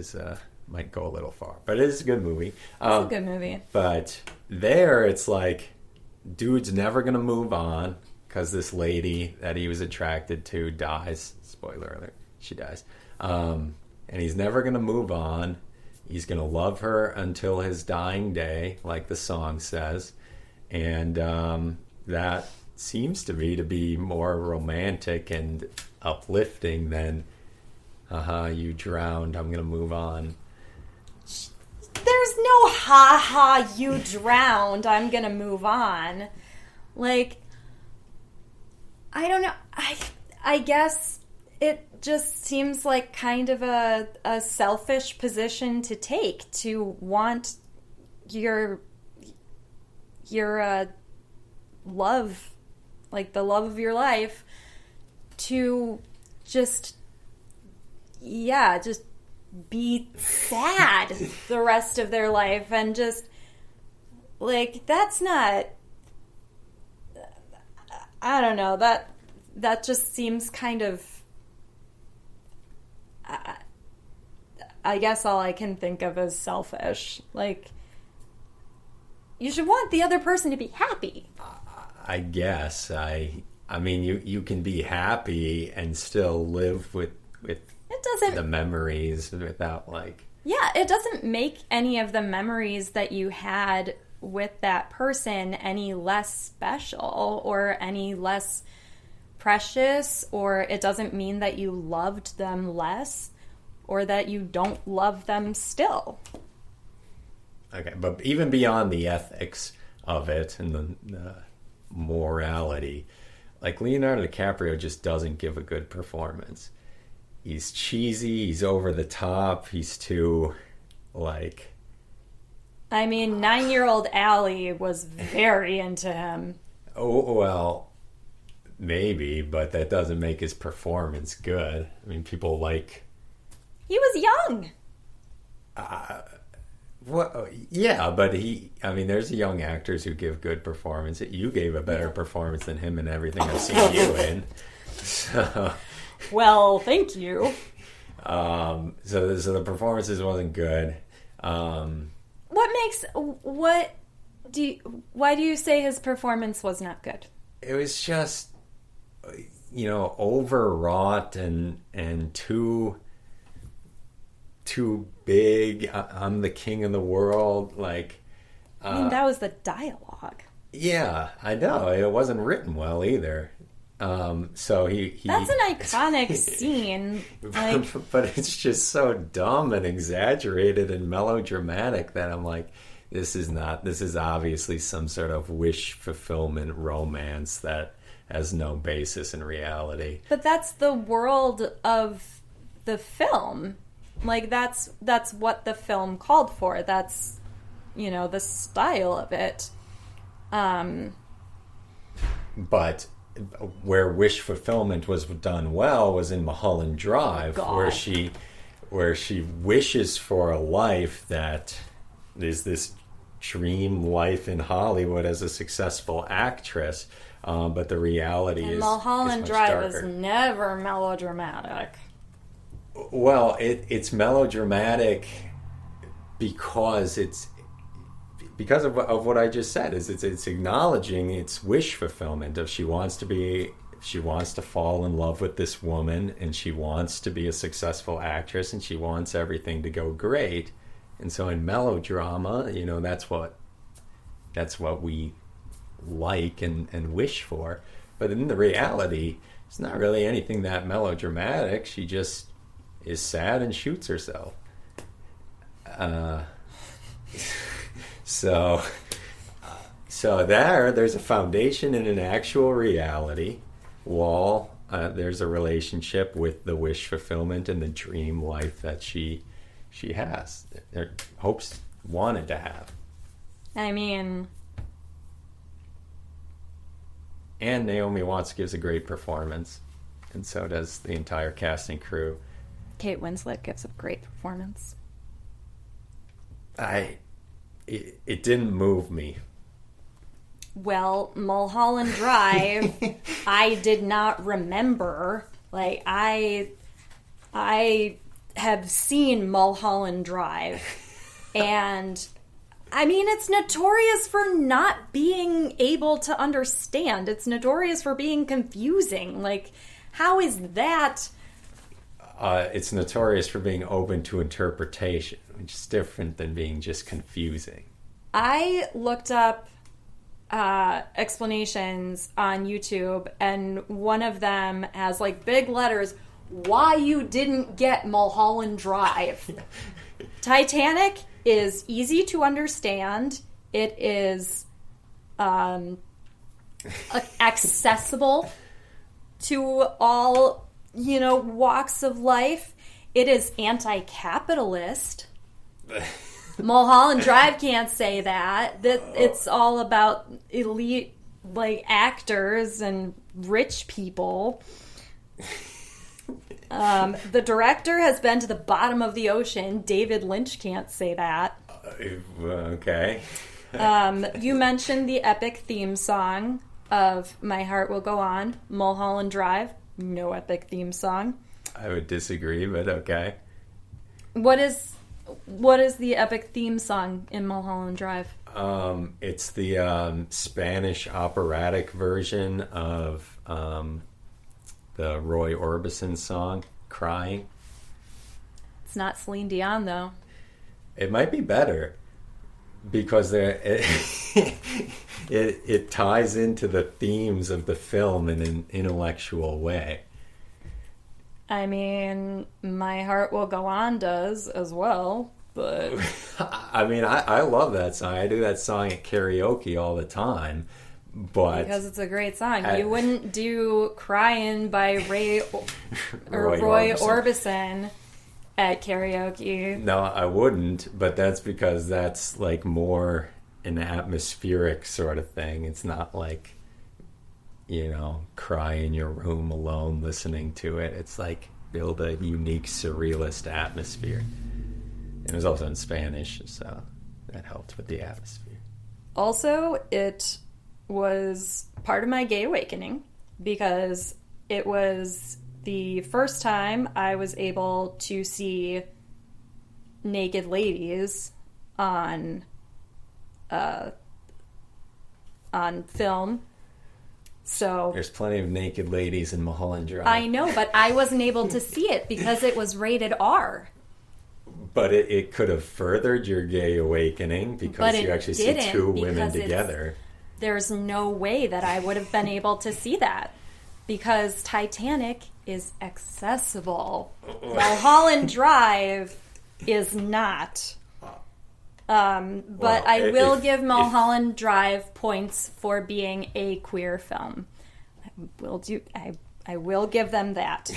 might go a little far, but it is a good movie.
It's a good movie.
But there, it's like, dude's never gonna move on because this lady that he was attracted to dies. Spoiler alert: she dies. And he's never gonna move on. He's gonna love her until his dying day, like the song says, and that seems to me to be more romantic and uplifting than you drowned, I'm gonna move on.
There's no you drowned, I'm gonna move on. Like, I don't know. I guess it just seems like kind of a selfish position to take, to want your love, like the love of your life, to just be sad the rest of their life, and just that's not, I don't know, that just seems kind of, I guess all I can think of is selfish. You should want the other person to be happy.
I guess I mean, you can be happy and still live with
it doesn't,
the memories without
it doesn't make any of the memories that you had with that person any less special or any less precious, or it doesn't mean that you loved them less or that you don't love them still.
Okay, but even beyond the ethics of it and the morality, Leonardo DiCaprio just doesn't give a good performance. He's cheesy, he's over the top, he's too,
I mean, 9-year-old Allie was very into him.
Oh, well, maybe, but that doesn't make his performance good. I mean, people
He was young.
Well, yeah, but there's young actors who give good performance. You gave a better performance than him in everything I've seen you in. So,
well, thank you.
So the performances wasn't good.
Why do you say his performance was not good?
It was just, overwrought and too big. I'm the king of the world.
I mean, that was the dialogue.
Yeah, I know. It wasn't written well either. So he
that's an iconic scene.
But it's just so dumb and exaggerated and melodramatic that I'm like, this is obviously some sort of wish fulfillment romance that has no basis in reality.
But that's the world of the film. That's what the film called for. That's, the style of it.
But where wish fulfillment was done well was in Mulholland Drive, where she wishes for a life that is this dream life in Hollywood as a successful actress, but the reality is
Mulholland
much
Drive
darker.
is never melodramatic.
Well, it's melodramatic because because of what I just said. It's acknowledging its wish fulfillment of she wants to fall in love with this woman, and she wants to be a successful actress, and she wants everything to go great. And so in melodrama, that's what we like and wish for. But in the reality, it's not really anything that melodramatic. She just is sad and shoots herself. So there's a foundation in an actual reality, while there's a relationship with the wish fulfillment and the dream life that she has, their hopes wanted to have.
I mean...
And Naomi Watts gives a great performance, and so does the entire cast and crew.
Kate Winslet gives a great performance.
It didn't move me.
Well, Mulholland Drive, I did not remember. Like, I have seen Mulholland Drive, and I mean, it's notorious for not being able to understand. It's notorious for being confusing. Like, how is that?
It's notorious for being open to interpretation, which is different than being just confusing.
I looked up explanations on YouTube, and one of them has, like, big letters, why you didn't get Mulholland Drive. Titanic is easy to understand. It is accessible to all, walks of life. It is anti-capitalist. Mulholland Drive can't say that. That it's all about elite, like, actors and rich people. The director has been to the bottom of the ocean. David Lynch can't say that.
Okay.
You mentioned the epic theme song of My Heart Will Go On, Mulholland Drive. No epic theme song.
I would disagree, but okay.
What is the epic theme song in Mulholland Drive?
It's the Spanish operatic version of the Roy Orbison song, Crying.
It's not Celine Dion, though.
It might be better because it ties into the themes of the film in an intellectual way.
I mean, My Heart Will Go On does as well, but...
I mean, I love that song. I do that song at karaoke all the time, but...
Because it's a great song. You wouldn't do Crying by Roy Orbison at karaoke.
No, I wouldn't, but that's because that's, like, more an atmospheric sort of thing. It's not like, cry in your room alone listening to it. It's like build a unique surrealist atmosphere. And it was also in Spanish, so that helped with the atmosphere.
Also, it was part of my gay awakening because it was the first time I was able to see naked ladies on film. So
there's plenty of naked ladies in Mulholland Drive.
I know, but I wasn't able to see it because it was rated R.
But it could have furthered your gay awakening because you actually see two women together.
There's no way that I would have been able to see that because Titanic is accessible. Mulholland Drive is not. But I will give Mulholland Drive points for being a queer film. I will give them that.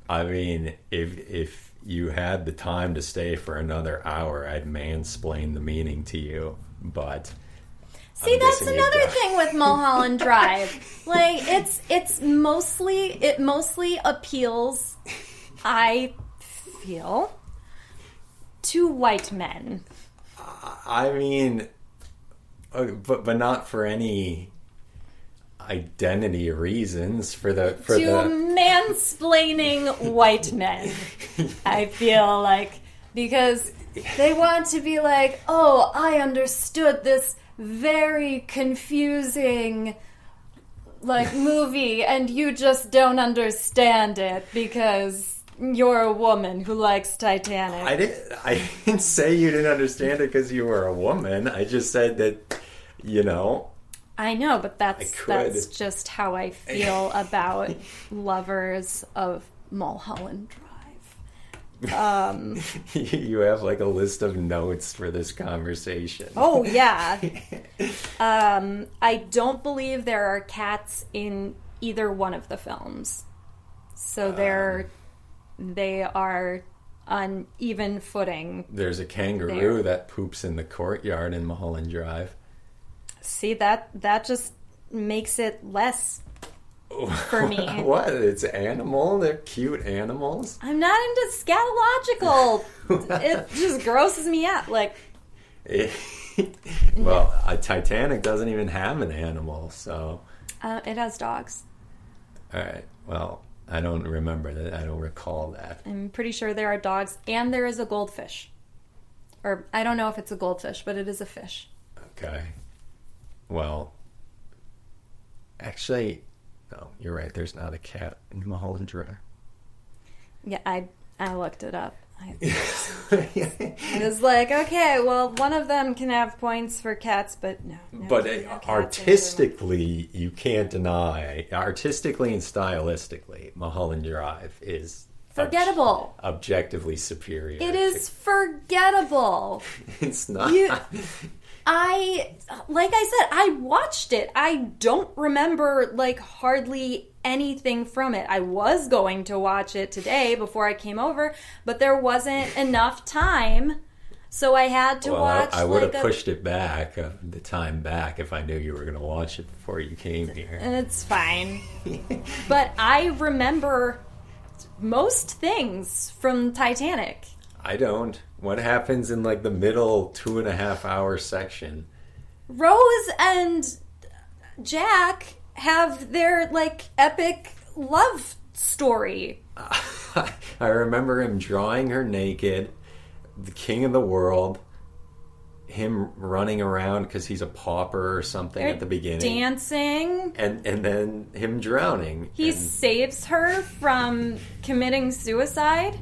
I mean, if you had the time to stay for another hour, I'd mansplain the meaning to you. But
see, that's another thing with Mulholland Drive. Like, it mostly appeals, I feel, to white men.
I mean, but not for any identity reasons for the
mansplaining white men. I feel like, because they want to be like, oh, I understood this very confusing movie, and you just don't understand it because you're a woman who likes Titanic.
I didn't say you didn't understand it because you were a woman. I just said that,
I know, but that's just how I feel about lovers of Mulholland Drive.
You have a list of notes for this conversation.
Oh, yeah. I don't believe there are cats in either one of the films. So they are on even footing.
There's a kangaroo that poops in the courtyard in Mulholland Drive. See,
that just makes it less for me.
What? It's animal? They're cute animals?
I'm not into scatological. It just grosses me out.
Well, Titanic doesn't even have an animal, so...
it has dogs.
All right. Well, I don't remember that. I don't recall that.
I'm pretty sure there are dogs, and there is a goldfish. Or, I don't know if it's a goldfish, but it is a fish.
Okay. Well, actually... No, you're right. There's not a cat in Mulholland Drive.
Yeah, I looked it up. I was like, okay, well, one of them can have points for cats, but no.
But artistically, you can't deny, artistically and stylistically, Mulholland Drive is
forgettable.
Objectively superior.
It is forgettable.
It's not.
Like I said, I watched it. I don't remember, hardly anything from it. I was going to watch it today before I came over, but there wasn't enough time, so I had to watch.
I would have pushed it back, the time back, if I knew you were going to watch it before you came here.
It's fine. But I remember most things from Titanic.
I don't. What happens in the middle 2.5 hour section?
Rose and Jack have their epic love story.
I remember him drawing her naked, the king of the world, him running around because he's a pauper or something at the beginning.
Dancing.
And then him drowning.
He saves her from committing suicide.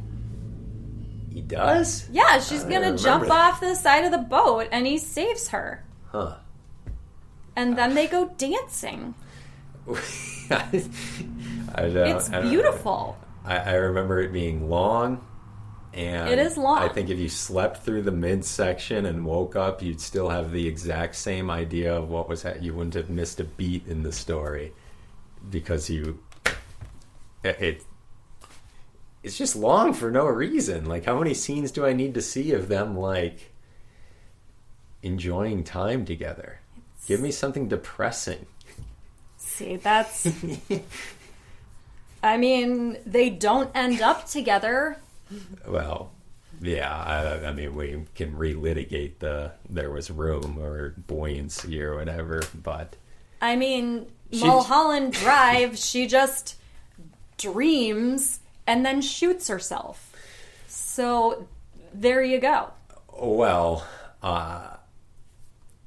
He does?
Yeah, she's gonna jump off the side of the boat, and he saves her.
Huh.
And then they go dancing.
It's
beautiful.
I remember it being long, and
it is long.
I think if you slept through the midsection and woke up, you'd still have the exact same idea of what was you wouldn't have missed a beat in the story, because it's just long for no reason. How many scenes do I need to see of them, enjoying time together? Give me something depressing.
See, that's... I mean, they don't end up together.
Well, yeah, I mean, we can relitigate there was room or buoyancy or whatever, but... I
mean, Mulholland Drive, she just dreams... and then shoots herself. So, there you go.
Well,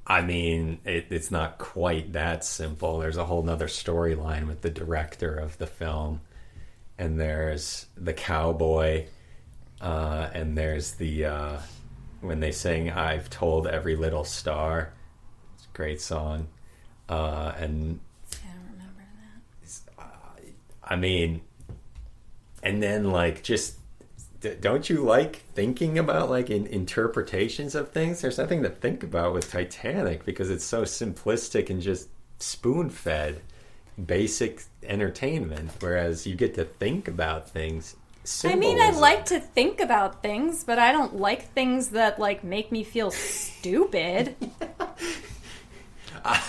I mean, it's not quite that simple. There's a whole nother storyline with the director of the film. And there's the cowboy. And there's the... when they sing, I've Told Every Little Star. It's a great song. And...
I don't remember that.
I mean... And then, just, don't you like thinking about, interpretations of things? There's nothing to think about with Titanic because it's so simplistic and just spoon-fed basic entertainment, whereas you get to think about things. Symbolism.
I mean, I like to think about things, but I don't like things that, make me feel stupid. Or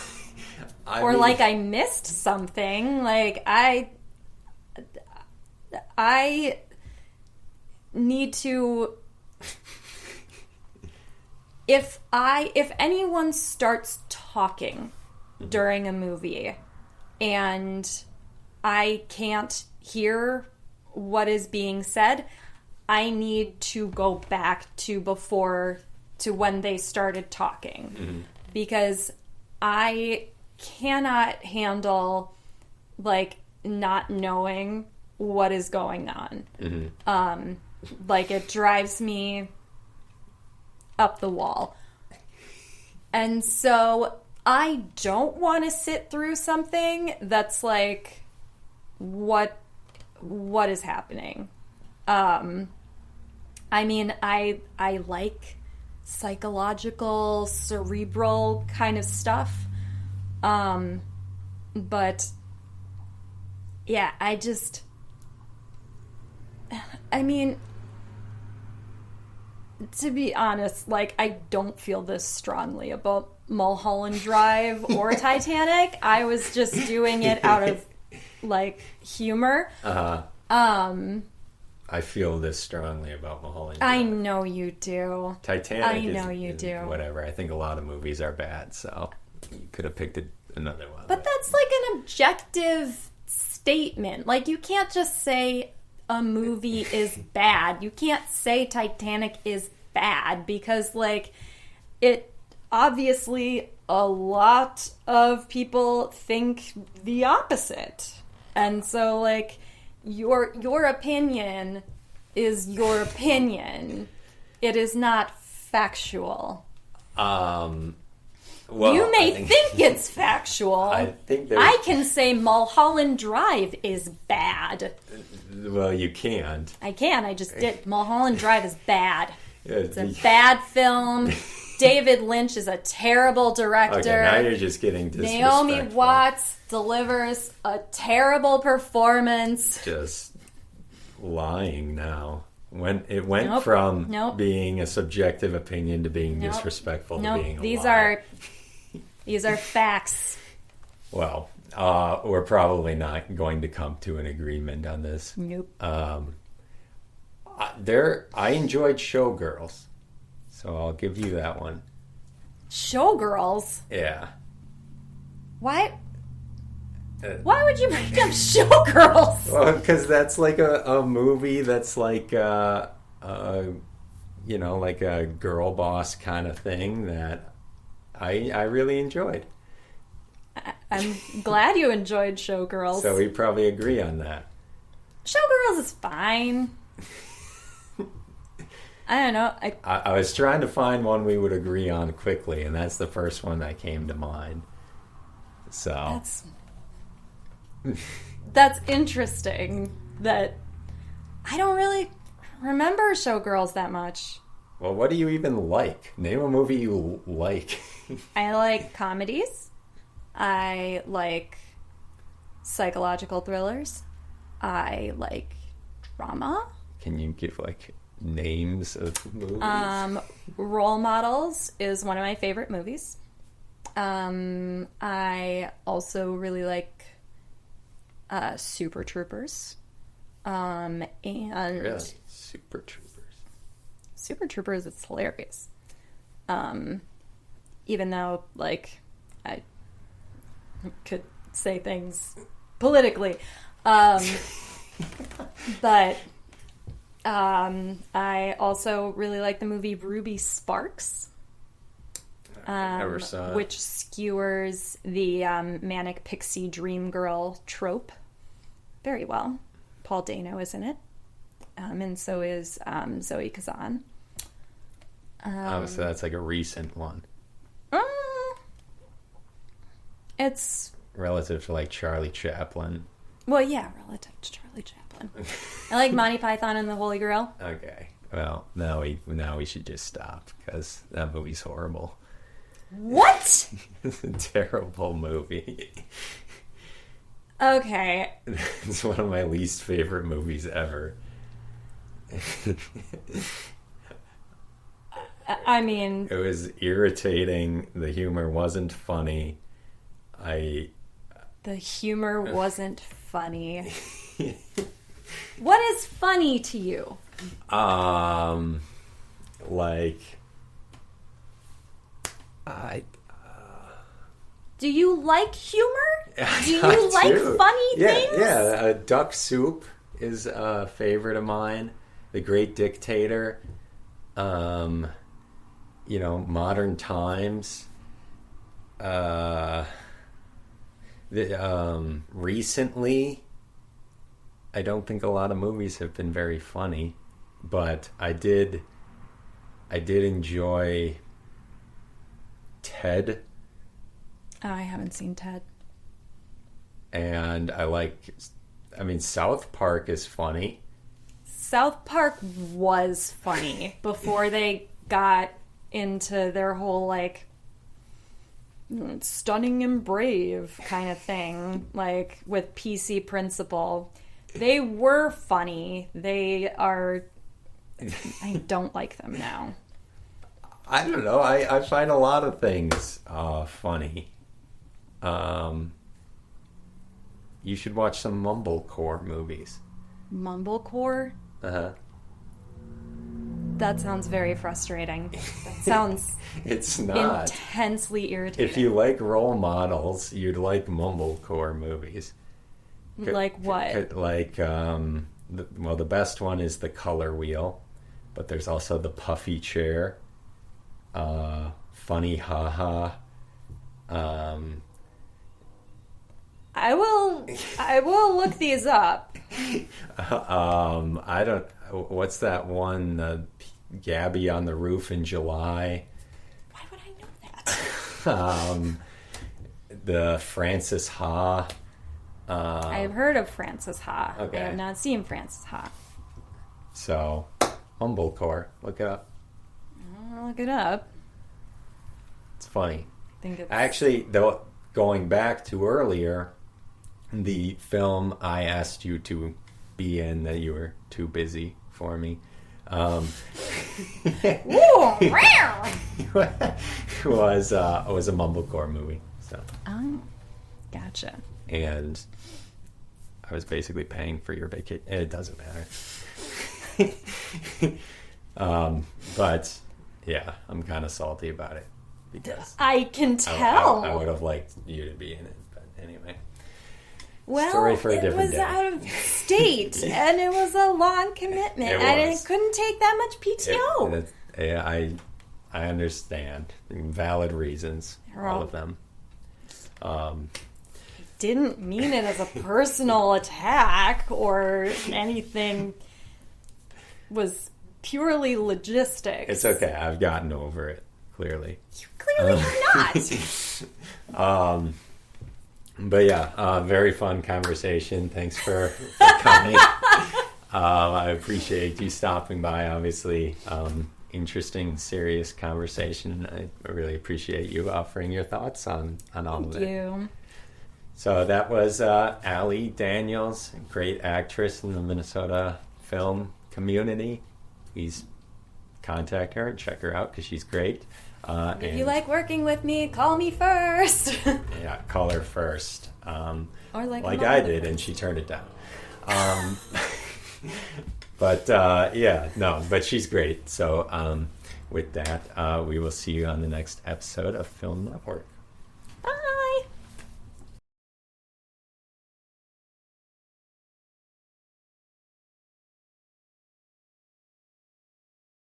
I missed something. I need to... If anyone starts talking during a movie, and I can't hear what is being said, I need to go back to when they started talking. Because I cannot handle, like, not knowing what is going on. Like, it drives me up the wall. And so I don't want to sit through something that's like, what is happening? I mean, I like psychological, cerebral kind of stuff. But yeah, I mean, to be honest, like, I don't feel this strongly about Mulholland Drive or Titanic. I was just doing it out of, like, humor.
I feel this strongly about Mulholland Drive.
I know you do.
Titanic
you do.
Whatever. I think a lot of movies are bad, so you could have picked another one.
But that's like an objective statement. Like, you can't just say a movie is bad. You can't say Titanic is bad because, like, it obviously a lot of people think the opposite. And so, like, your opinion is your opinion. It is not factual.
Well,
you may think it's factual.
I think
I can say Mulholland Drive is bad.
Well, you can't.
I can. I just did. Mulholland Drive is bad. It's a
Yeah.
bad film. David Lynch is a terrible director.
Okay, now you're just getting disrespectful.
Naomi Watts delivers a terrible performance.
Just lying now. When it went from being a subjective opinion to being disrespectful to being a lie.
These are facts.
Well, we're probably not going to come to an agreement on this.
Nope.
I enjoyed Showgirls, so I'll give you that one.
Showgirls?
Yeah.
Why would you bring up Showgirls?
Well, because that's like a movie that's like, like a girl boss kind of thing that I really enjoyed.
I'm glad you enjoyed Showgirls.
So we probably agree on that.
Showgirls is fine. I don't know.
I was trying to find one we would agree on quickly, and that's the first one that came to mind. So
that's interesting. That I don't really remember Showgirls that much.
Well, what do you even like? Name a movie you like.
I like comedies. I like psychological thrillers. I like drama.
Can you give, like, names of movies?
Role Models is one of my favorite movies. I also really like Super Troopers. And
really? Super Troopers.
Super Troopers is hilarious. Even though, like, I could say things politically. But I also really like the movie Ruby Sparks.
Never saw it.
Which skewers the manic pixie dream girl trope very well. Paul Dano is in it. And so is Zoe Kazan.
So that's like a recent one.
It's
relative to like Charlie Chaplin.
Well, yeah, relative to Charlie Chaplin. I like Monty Python and the Holy Grail.
Okay. Well, now we should just stop because that movie's horrible.
What?
It's a terrible movie.
Okay.
It's one of my least favorite movies ever.
I mean,
it was irritating. The humor wasn't funny.
The humor wasn't funny. What is funny to you?
Like
Do you like humor? Do you
I
like
do.
funny things?
Yeah. Duck Soup is a favorite of mine. The Great Dictator. Modern Times. Recently, I don't think a lot of movies have been very funny, but I did enjoy Ted.
Oh, I haven't seen Ted.
And South Park is funny.
South Park was funny before they got into their whole, stunning and brave kind of thing, with PC Principal. They were funny. They are... I don't like them now.
I don't know. I find a lot of things funny. You should watch some mumblecore movies.
Mumblecore?
Uh-huh.
That sounds very frustrating. That sounds
It's not.
Intensely irritating.
If you like role models, you'd like mumblecore movies.
Like what?
The best one is The Color Wheel, but there's also The Puffy Chair, Funny Haha.
I will look these up.
I don't. What's that one? Gabby on the Roof in July.
Why would I know that?
The Francis Ha.
I have heard of Francis Ha.
Okay.
I have not seen Francis Ha.
So, mumblecore. Look it up.
I'll look it up.
It's funny.
I think it's...
Actually, though, going back to earlier, the film I asked you to be in that you were too busy for me.
Ooh, rare!
was a mumblecore movie. So.
Oh, gotcha.
And I was basically paying for your vacation. It doesn't matter. But yeah, I'm kind of salty about it because
I can tell.
I would have liked you to be in it, but anyway.
Well,
Story for a different day.
It was out of state, and it was a long commitment, and I couldn't take that much PTO.
I understand. Valid reasons, all of them.
Didn't mean it as a personal attack or anything. Was purely logistics.
It's okay. I've gotten over it, clearly.
You clearly have not.
But yeah, very fun conversation. Thanks for coming. I appreciate you stopping by. Obviously, interesting, serious conversation. I really appreciate you offering your thoughts on all of it.
Thank you.
So that was Allie Daniels, great actress in the Minnesota film community. Please contact her and check her out because she's great.
If you like working with me, call me first.
Yeah, call her first.
Or like
I did, and she turned it down. But she's great. So with that, we will see you on the next episode of Film Network.